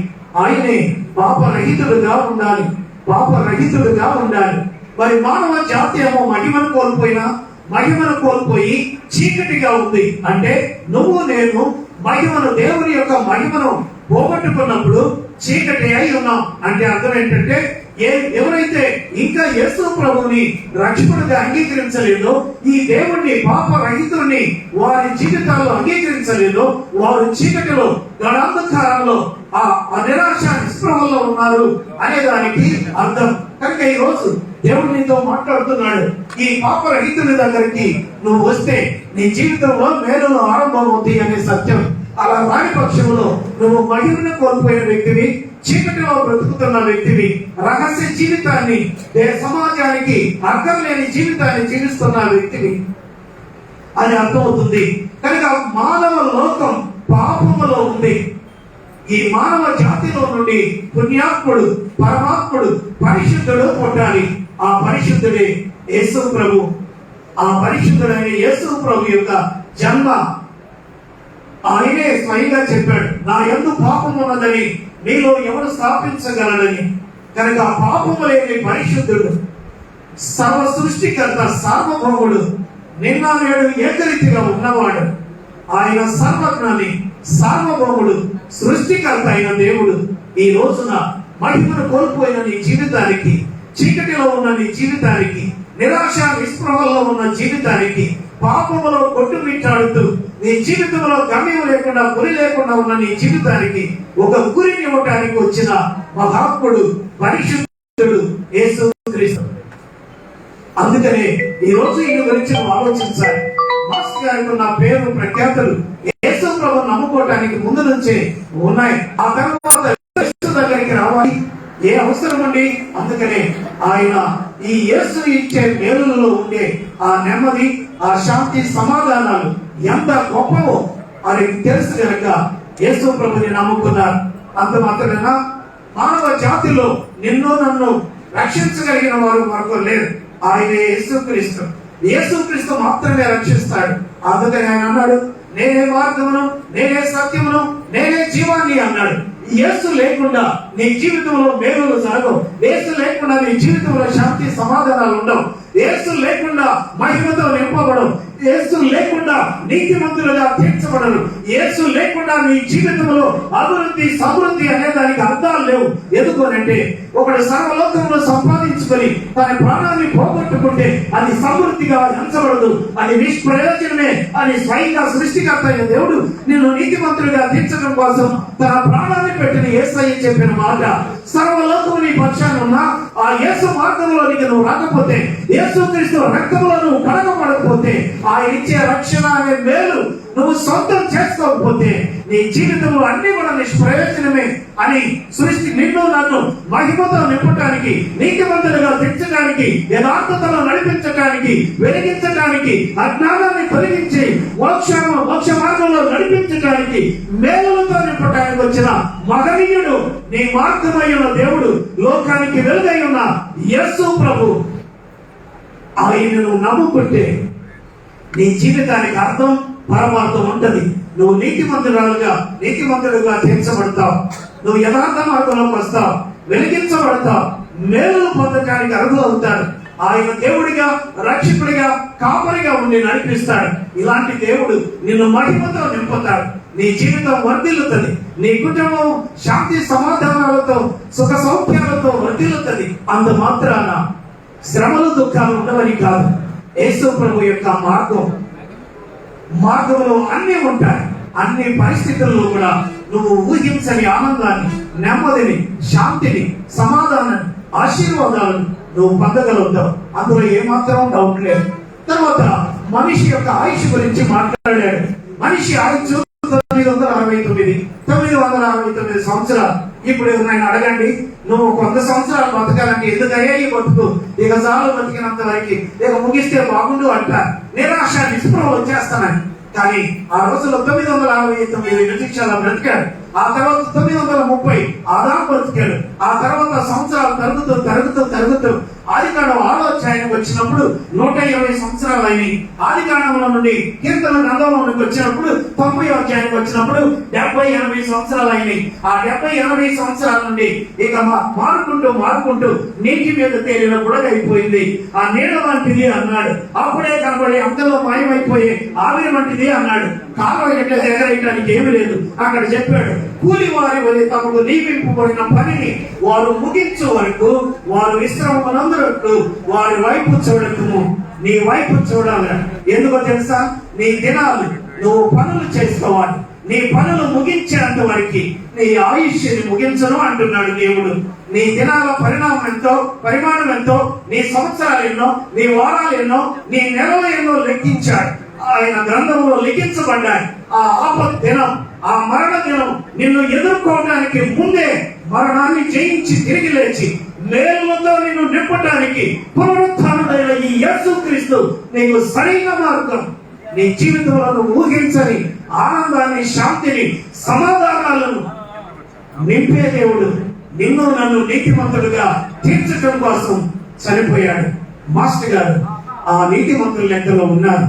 ఆయనే పాపరహితుడుగా ఉండాలి, పాపరహితుడుగా ఉండాలి. మరి మానవ జాతి ఏమో మహిమను కోల్పోయి చీకటిగా ఉంది. అంటే నువ్వు నేను మహిమను, దేవుని యొక్క మహిమను పోగొట్టుకున్నప్పుడు చీకటి అయి ఉన్నాం. అంటే అర్థం ఏంటంటే ఎవరైతే ఇంకా యేసు ప్రభుని రక్షకుడిగా అంగీకరించలేదో, ఈ దేవుణ్ణి పాపరహితుడిని వారి జీవితాల్లో అంగీకరించలేదో, వారు చీకటిలో, గాఢాంధకారంలో, ఆ నిరాశ నిస్పృహలో ఉన్నారు అనే దానికి అర్థం. కనుక ఈ రోజు దేవుడు నీతో మాట్లాడుతున్నాడు. ఈ పాపరహితుని దగ్గరికి నువ్వు వస్తే నీ జీవితంలో మేలులు ఆరంభం అవుతాయి అనే సత్యం. అలా రాని పక్షంలో నువ్వు మహిమను కోల్పోయిన వ్యక్తివి, చీకటిలో బ్రతుకుతున్న వ్యక్తివి, రహస్య జీవితాన్ని, సమాజానికి అర్థం లేని జీవితాన్ని జీవిస్తున్న వ్యక్తివి అని అర్థమవుతుంది. కనుక మానవ లోకం పాపములో ఉంది. ఈ మానవ జాతిలో నుండి పుణ్యాత్ముడు, పరమాత్ముడు, పరిశుద్ధుడు పుట్టాలి. ఆ పరిశుద్ధుడే యేసు ప్రభు. ఆ పరిశుద్ధుడైన యేసు ప్రభు యొక్క జన్మ ఆయనే స్వయంగా చెప్పాడు, నా యందు పాపం ఉన్నదని మీలో ఎవరు స్థాపించగలడని. కనుక పాపము లేని పరిశుద్ధుడు, సర్వ సృష్టికర్త, సార్వభౌముడు, నిన్న నేడు ఏకరీతిగా ఉన్నవాడు. ఆయన సర్వజ్ఞాని, సార్వభౌముడు, సృష్టికర్త అయిన దేవుడు ఈ రోజున మహిమను కోల్పోయిన నీ జీవితానికి, చీకటిలో ఉన్న నీ జీవితానికి, నిరాశ నిస్పృహలో ఉన్న జీవితానికి, పాపములో కొట్టుమిట్టాడుతూ నీ జీవితంలో గమ్యం లేకుండా, గురి లేకుండా ఉన్న నీ జీవితానికి ఒక గురిని ఇవ్వడానికి వచ్చిన మహాత్ముడు, పరిశుద్ధుడు యేసుక్రీస్తు. అందుకనే ఈ రోజు ఈయన గురించి నువ్వు ఆలోచించాలి. మాస్టర్ గారికి ఉన్న పేరు ప్రఖ్యాతులు యేసు ప్రభు నమ్ముకోవటానికి ముందు నుంచే ఉన్నాయి. ఆ తర్వాత దగ్గరికి రావాలి ఏ అవసరం ఉండి, అందుకనే ఆయన ఈ యేసు ఇచ్చే మేలులలో ఉండే ఆ నెమ్మది, ఆ శాంతి, సమాధానాలు ఎంత గొప్పవో ఆయనకి తెలుసు కనుక యేసు ప్రభుని నమ్ముకున్నారు. అంత మాత్రమేనా, మానవ జాతిలో నిన్ను నన్ను రక్షించగలిగిన వారు మరొకరు లేరు. ఆయన యేసుక్రీస్తు. యేసుక్రీస్తు మాత్రమే రక్షిస్తాడు. అందుకని ఆయన అన్నాడు, నేనే మార్గమును, నేనే సత్యమును, నేనే జీవాన్ని అన్నాడు. యేసు లేకుండా నీ జీవితంలో మేలులు జరగవు. యేసు లేకుండా నీ జీవితంలో శాంతి, సమాధానాలు ఉండవు. యేసు లేకుండా మహిమతో నింపబడవు. యేసు లేకుండా నీతిమంతులుగా తీర్చబడరు. యేసు లేకుండా నీ జీవితంలో అభివృద్ధి, సమృద్ధి అనే దానికి అర్థాలు లేవు. ఎందుకోనంటే ఒకడు సర్వలోకంలో సంపాదించుకొని తన ప్రాణాన్ని పోగొట్టుకుంటే అది సమృద్ధిగా ఎంచబడదు, అది నిష్ప్రయోజనమే అని స్వయంగా సృష్టికర్త అయిన దేవుడు నిన్ను నీతిమంతులుగా తీర్చడం కోసం తన ప్రాణాన్ని పెట్టిన యేసయ్య చెప్పిన మాట. సర్వలోకం నీ పక్షాన ఉన్నా ఆ యేసు మార్గంలోనికి నువ్వు రాకపోతే, యేసుక్రీస్తు రక్తంలో నువ్వు కడగబడకపోతే, ఆయన ఇచ్చే రక్షణ అనే మేలు నువ్వు సొంతం చేసుకోకపోతే నీ జీవితంలో అన్ని కూడా నిష్ప్రయోజనమే అని సృష్టి నిన్ను నన్ను మహిమతో నింపడానికి, నీతిమంతులుగా తెచ్చడానికి, యథార్థతలో నడిపించడానికి, వెలిగించడానికి, అజ్ఞానాన్ని తొలగించి మోక్ష మార్గంలో నడిపించడానికి, మేలులతో నింపడానికి వచ్చిన మహనీయుడు, నీ మార్గమై ఉన్న దేవుడు, లోకానికి వెలుగై ఉన్న యేసు ప్రభు. ఆయనను నమ్ముకుంటే నీ జీవితానికి అర్థం, పరమార్థం ఉంటది. నువ్వు నీతిమంతుడుగా తీర్చబడతావు. నువ్వు యథార్థ మార్గంలోకి వస్తావు, వెలిగించబడతావు, మేలులు పొందడానికి అర్హులవుతాడు. ఆయన దేవుడిగా, రక్షకుడిగా, కాపరిగా ఉండి నడిపిస్తాడు. ఇలాంటి దేవుడు నిన్ను మహిమతో నింపుతాడు. నీ జీవితం వర్ధిల్లుతుంది. నీ కుటుంబం శాంతి, సమాధానాలతో, సుఖ సౌఖ్యాలతో వర్ధిల్లుతుంది. అంత మాత్రాన శ్రమలు, దుఃఖాలు ఉండవని కాదు. యేసు ప్రభు యొక్క మార్గంలో అన్ని ఉంటాయి. అన్ని పరిస్థితుల్లో కూడా నువ్వు ఊహించని ఆనందాన్ని, నెమ్మదిని, శాంతిని, సమాధానాన్ని, ఆశీర్వాదాలను నువ్వు పొందగలుగుతావు. అందులో ఏమాత్రం డౌట్ లేదు. తర్వాత మనిషి యొక్క ఆయుష్ గురించి మాట్లాడాడు. మనిషి ఆయుష్ 969 సంవత్సరాలు. ఇప్పుడు నేను అడగండి, నువ్వు 100 సంవత్సరాలు బతకాలంటే ఎందుకయ్యా ఈ బతుకు, ఇక చాలు బతికినంత వరకు, ఇక ముగిస్తే బాగుండు అంటారు. నిరాశ, నిస్పృహ వచ్చేస్తానని. కానీ ఆ రోజుల్లో 969 నిరీక్షణ బ్రతికాడు. ఆ తర్వాత 930 ఆదాం బ్రతికాడు. ఆ తర్వాత సంవత్సరాలు తరుగుతూ ఆదికాండం 6వ అధ్యాయానికి వచ్చినప్పుడు 120 సంవత్సరాలు అయినాయి. ఆదికాండంలో నుండి కీర్తన గ్రంథంలోకి వచ్చినప్పుడు 90వ అధ్యాయానికి వచ్చినప్పుడు 70-80 సంవత్సరాలు అయినాయి. ఆ 70-80 సంవత్సరాల నుండి ఇక మారుకుంటూ నీటి మీద తేలిన బుడగైపోయింది. ఆ నీడ వంటిది అన్నాడు. అప్పుడే కనబడి అంతలో మాయమైపోయి ఆవిరి వంటిది అన్నాడు. కాలం ఎగరేయడానికి ఏమి లేదు. అక్కడ చెప్పాడు, కూలి వారి వలె తమకు నియమింపబడిన పనిని వారు ముగించు వరకు, వారు విశ్రమనందుకు వారి వైపు చూడకము. నీ వైపు చూడాలి. ఎందుకో తెలుసా, నీ దినాలు నువ్వు పనులు చేసుకోవాలి. నీ పనులు ముగించేంత వరకు నీ ఆయుష్ని ముగించను అంటున్నాడు దేవుడు. నీ దినాల పరిమాణం ఎంతో, నీ సంవత్సరాలు ఎన్నో, నీ వారాలు ఎన్నో, నీ నెలలు ఎన్నో లెక్కించాడు. ఆయన గ్రంథంలో లిఖించబడ్డాయి. ఆ ఆపత్ దినం, ఆ మరణ దినం నిన్ను ఎదుర్కోవడానికి ముందే మరణాన్ని జయించి తిరిగి లేచి మేలులతో నిన్ను నింపడానికి పునరుత్థానుడైన ఈ యేసుక్రీస్తు నీకు సరైన మార్గం. నీ జీవితంలో నువ్వు ఊహించని ఆనందాన్ని, శాంతిని, సమాధానాలను నింపే దేవుడు నిన్ను నన్ను నీతిమంతుడుగా తీర్చడం కోసం చనిపోయాడు. మాస్టర్ గారు ఆ నీతిమంతుల లెక్కలో ఉన్నారు.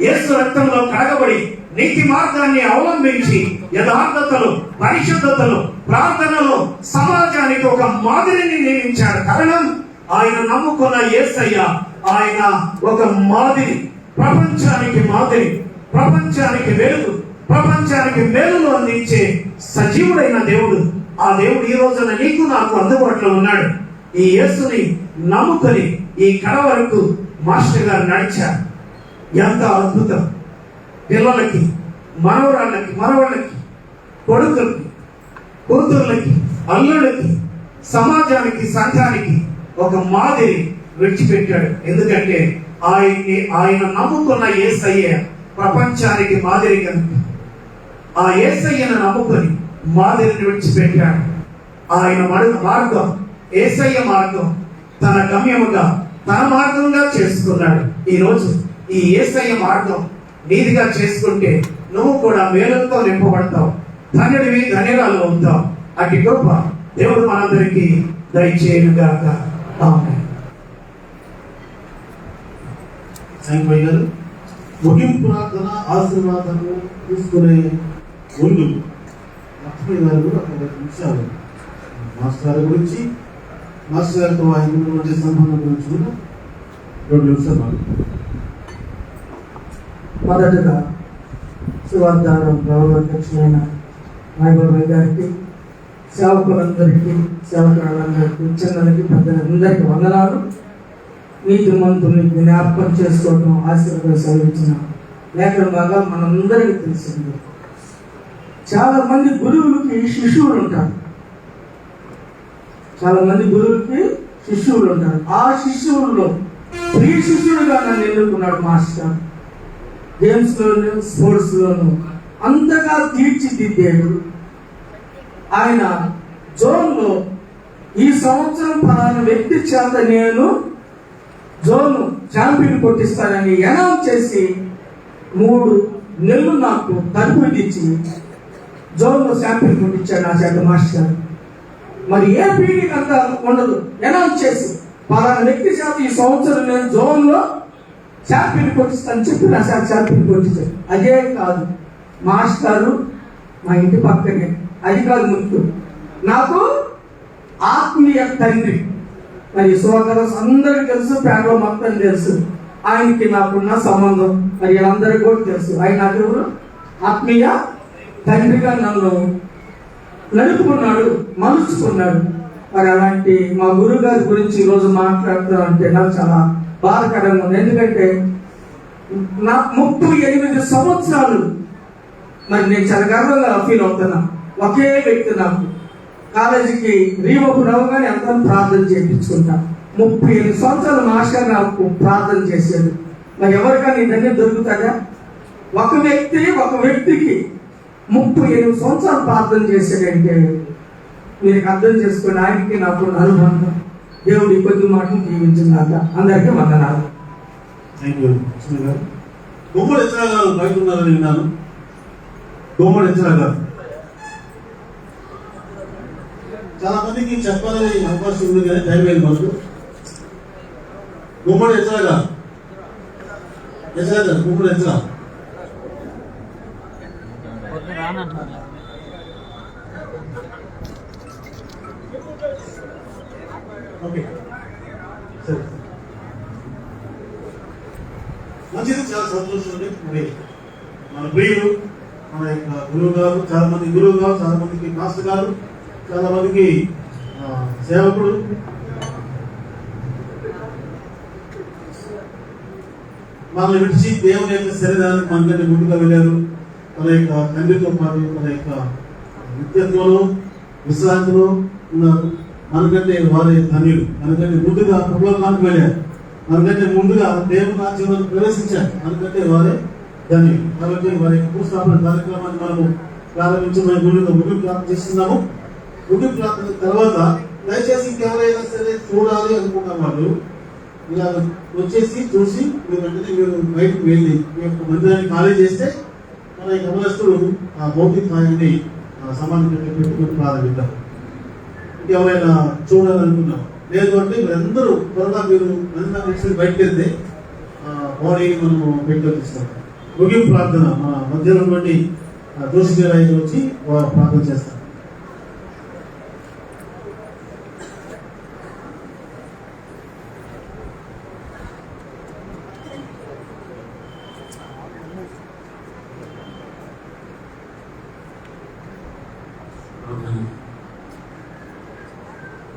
యేసు రక్తంలో కడగబడి నీతి మార్గాన్ని అవలంబించి యథార్థతలో, పరిశుద్ధతలో, ప్రార్థనలో సమాజానికి ఒక మాదిరిని నియమించాడు. కారణం ఆయన నమ్ముకున్న యేసయ్య ఆయన ఒక మాదిరి, ప్రపంచానికి మాదిరి, ప్రపంచానికి వెలుగు, ప్రపంచానికి మేలును అందించే సజీవుడైన దేవుడు. ఆ దేవుడు ఈ రోజున నీకు నాకు అందుబాటులో ఉన్నాడు. ఈ యేసుని నమ్ముకొని ఈ కడ వరకు మాస్టర్ గారు నడిచారు. ఎంత అద్భుతం! పిల్లలకి, మనవాళ్ళకి, కొడుకులకి, కూతుర్లకి, అల్లుళ్ళకి, సమాజానికి, సంఘానికి ఒక మాదిరి విడిచిపెట్టాడు. ఎందుకంటే ఆయన నమ్ముకున్న యేసయ్య ప్రపంచానికి మాదిరి కనుక ఆ యేసయ్యను నమ్ముకొని మాదిరిని విడిచిపెట్టాడు. ఆయన మార్గం, యేసయ్య మార్గం తన గమ్యముగా, తన మార్గంగా చేసుకున్నాడు. ఈ రోజు ఈ యేసయ్య మార్గం నీదిగా చేసుకుంటే నువ్వు కూడా మేలుతో నింపబడతావు, ధన్యుడివి, ధన్యురాలు అవుతావు. అటు గొప్ప దేవుడు మనందరికీ దయచేయుగాక. ఆమేన్. సాంబయ్య గారు ముగింపు ప్రార్థన ఆశీర్వాదము తీసుకునే ముందు లక్ష్మీ గారు కూడా ఒక 2 నిమిషాలు మాస్టర్ గారి గురించి, మాస్టర్ గారితో ఆయన ఉన్నటువంటి సంబంధం గురించి కూడా 2 నిమిషాలు. మొదటగా సువార్ధారం గౌరవాధ్యక్షులైన నాయబాబాయ్ గారికి, సేవకులందరికీ, సేవకులందరికీ, చిన్నలకి, పెద్దలందరికీ వందనాలు. నీతిమంతుల్ని జ్ఞాపకం చేసుకోవడం ఆశీర్వాదం సెలవించిన లేఖన బాగా మనందరికీ తెలిసింది. చాలా మంది గురువులకి శిష్యువులు ఉంటారు. ఆ శిష్యువుల్లో ప్రియ శిష్యుడుగా నన్ను ఎన్నుకున్నాడు మాస్టర్. గేమ్స్ లోను, స్పోర్ట్స్ లోను అంతగా తీర్చిదిద్దాడు. ఆయన జోన్ లో ఈ సంవత్సరం పలానా వ్యక్తి చేత నేను జోన్ ఛాంపియన్ కొట్టిస్తానని అనౌన్స్ చేసి 3 నెలలు నాకు తరబిదిచ్చి జోన్ లో ఛాంపియన్ కొట్టించాడు నా చేత మాస్టర్. మరి ఏ పీడికి అంత ఉండదు, అనౌన్స్ చేసి పలానా వ్యక్తి చేత ఈ సంవత్సరం నేను జోన్ లో ఛాంపియన్ కొట్టిస్తాను చెప్పి నా చేత ఛాంపియన్ కొట్టించాడు. అదే కాదు, మాస్టారు మా ఇంటి పక్కనే. అది కాదు ముఖ్యం, నాకు ఆత్మీయ తండ్రి. మరి సోదరులు అందరికీ తెలుసు, ప్రేమ మొత్తం తెలుసు. ఆయనకి నాకున్న సంబంధం మరి అందరికీ కూడా తెలుసు. ఆయన నాకు ఆత్మీయ తండ్రిగా నన్ను నడుపుకున్నాడు, మలుచుకున్నాడు. మరి అలాంటి మా గురువు గారి గురించి ఈరోజు మాట్లాడుతానంటే నాకు చాలా బాధకరంగా ఉంది. ఎందుకంటే నా 38 సంవత్సరాలు మరి నేను చాలా గర్వంగా ఫీల్ అవుతున్నా. ఒకే వ్యక్తి నాకు కాలేజీకి రీఓపెన్ అవ్వగానే అంతా ప్రార్థన చేయించుకుంటా. 38 సంవత్సరాలు మాస్టర్ నాకు ప్రార్థన చేశాడు. మరి ఎవరికైనా ఇదన్నీ దొరుకుతాడా? ఒక వ్యక్తికి 38 సంవత్సరాలు ప్రార్థన చేశాడంటే మీరు అర్థం చేసుకుని ఆయనకి నాకు అనుబంధం. దేవుడు ఈ కొద్ది మాటలు జీవించినాక అందరికీ వందనాలు. థ్యాంక్ యూ లక్ష్మీ గారు. గుమ్మడి ఎచ్చరా గారు బయట ఉన్నారని విన్నాను. గుమ్మడి ఎచ్చరా గారు చాలా మందికి చెప్పాలని అవకాశం ఉంది కానీ టైం లేదు మనకు. గుమ్మడి ఎచ్చరా గారు గుమ్మడి ఎచ్చరా ఓకే సరే, మంచిది, చాలా సంతోషం అండి. మరి మన ప్రియులు, మన యొక్క గురువు గారు, చాలా మందికి మాస్టర్ గారు, చాలా మందికి సేవకుడు, మనల్ని విడిచి దేవుని యొక్క శరీరానికి మనకంటే ముందుగా వెళ్ళారు. మన యొక్క తండ్రితో పాటు మన యొక్క నిత్యత్వంలో, విశ్రాంతిలో ఉన్నారు. మనకంటే వారే ధన్యులు. మనకంటే ముందుగా ప్రభుత్వానికి వెళ్ళారు. మనకంటే ముందుగా దేవుని రాజ్యంలో ప్రవేశించారు. మనకంటే వారే ధన్యులు. కాబట్టి వారి భూస్థాపన కార్యక్రమాన్ని మనము ప్రారంభించమని ముందుగా ముగింపు ప్రార్థన చేస్తున్నాము. ముగింపు ప్రార్థన తర్వాత దయచేసి ఇంకెవరైనా సరే చూడాలి అనుకున్న వాళ్ళు ఇలా వచ్చేసి చూసి మీరు వెంటనే మీరు బయటకు వెళ్ళి మీ యొక్క మందిరాన్ని ఖాళీ చేస్తే మన ఈ గమనస్తులు ఆ భౌతిక హాయాన్ని సమానంగా పెట్టుకుని ప్రారంభిద్దాం. ఎవరైనా చూడాలనుకున్నాం లేదు అంటే మీరందరూ త్వరగా మీరు మందిరాన్ని బయటకు వెళ్తే బాడీని మనము పెట్టిస్తాం. ముగింపు ప్రార్థన మన మధ్యలో నుండి దోషి రైతులు వచ్చి వారు ప్రార్థన చేస్తారు.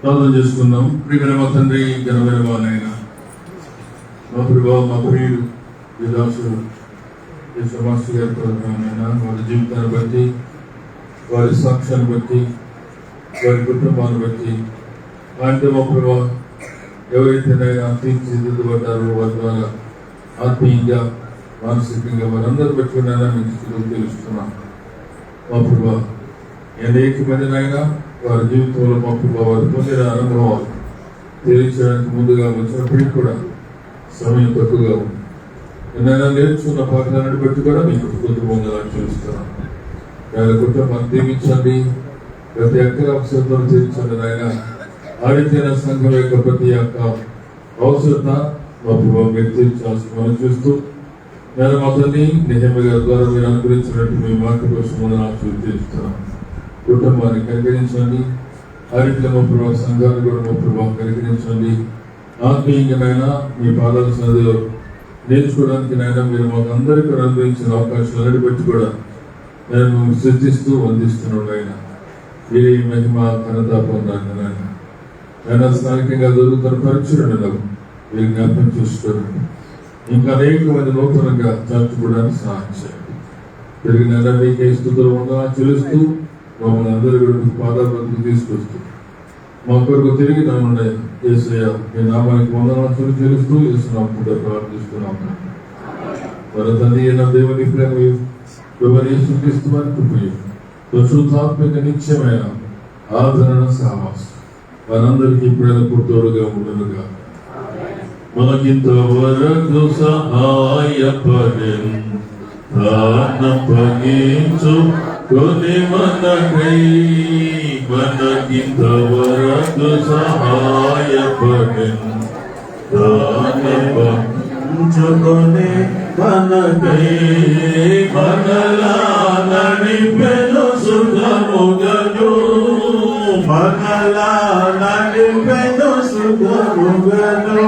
ప్రార్థన చేసుకుందాం. ప్రియమైన మా తండ్రి, ఘనమైన మా నాయన, మా ప్రభావ, మా ప్రియుడు విలాసుడు మాస్టర్ గారి ప్రధానమైన వారి జీవితాన్ని బట్టి, వారి సాక్ష్యాన్ని బట్టి, వారి కుటుంబాన్ని బట్టి, అంటే మా ప్రభావ ఎవరైతే నైనా తీర్చిదిద్దబడ్డారో వారి ద్వారా ఆత్మీయంగా మానసికంగా వారందరూ పెట్టుకున్నారా మీకు తెలుస్తున్నాం. మా ప్రభావ అనేక మంది నైనా వారి జీవితంలో మా ప్రభావ వారు పొందిన అనుభవాలు తెలియచేయడానికి ముందుగా వచ్చినప్పటికీ కూడా సమయం తక్కువగా ఉంది. ఏదైనా నేర్చుకున్న పాఠాలను బట్టి కూడా మీకు కుటుంబంగా చూస్తున్నాం. వాళ్ళ కుటుంబాన్ని దీవించండి, ప్రతి ఒక్క అవసరంలో తీర్చండి. ఆయన ఆడితేన సంఘం యొక్క ప్రతి ఒక్క అవసరత మా ప్రభావం మీరు తీర్చాల్సి మనం చూస్తూ నేను మొదటి నిజమే గారి ద్వారా మీరు అనుగ్రహించినట్టు మీ మాట కోసం ముందు తీరుస్తున్నాం. కుటుంబాన్ని కనికరించండి, ఆడిట్లో మా ప్రభావ సంఘాన్ని కూడా మా ప్రభావం కనికరించండి. ఆత్మీయంగానైనా మీ పాదాల సన్నిధిలో నేర్చుకోవడానికి నాయన మీరు మాకు అందరికీ అనుగ్రహించిన అవకాశాలను బట్టి కూడా నేను సృష్టిస్తూ వందిస్తున్నాడు. ఆయన మీరే మహిమ ఘనత పొందాను. నాయన స్థానికంగా జరుగుతున్న పరీక్షలను మీరు జ్ఞాపకం చూసుకోండి. ఇంకా అనేక మంది నూతనంగా చేర్చుకోవడానికి సహాయం చేయండి. తిరిగిన మీకే స్థుతులు ఉందా చెల్లిస్తూ మమ్మల్ని అందరూ కూడా పాదాలకు తీసుకొస్తూ మా కొరకు తిరిగి నన్ను యేసయ్య మీ నామానికి వందనాలు చెల్లిస్తూ యేసునామములో ప్రార్థిస్తున్నాం. మన తండ్రి అయిన దేవుని ప్రేమయు ప్రభువైన యేసుక్రీస్తు వారి కృపయు పరిశుద్ధాత్మక నిత్యమైన ఆదరణ సహవాసం మనందరికీ ప్రేమకు తోడుగా ఉండునుగా. మనకింతవరకు సహాయపడెను ప్రాణపగించు కొని మనకై, మనకింతవరకు సహాయపడెను ప్రాణపగించుకొని మనకై, మనలా నడిపెను సుఖముగను, మనలా నడిపెను సుఖముగను.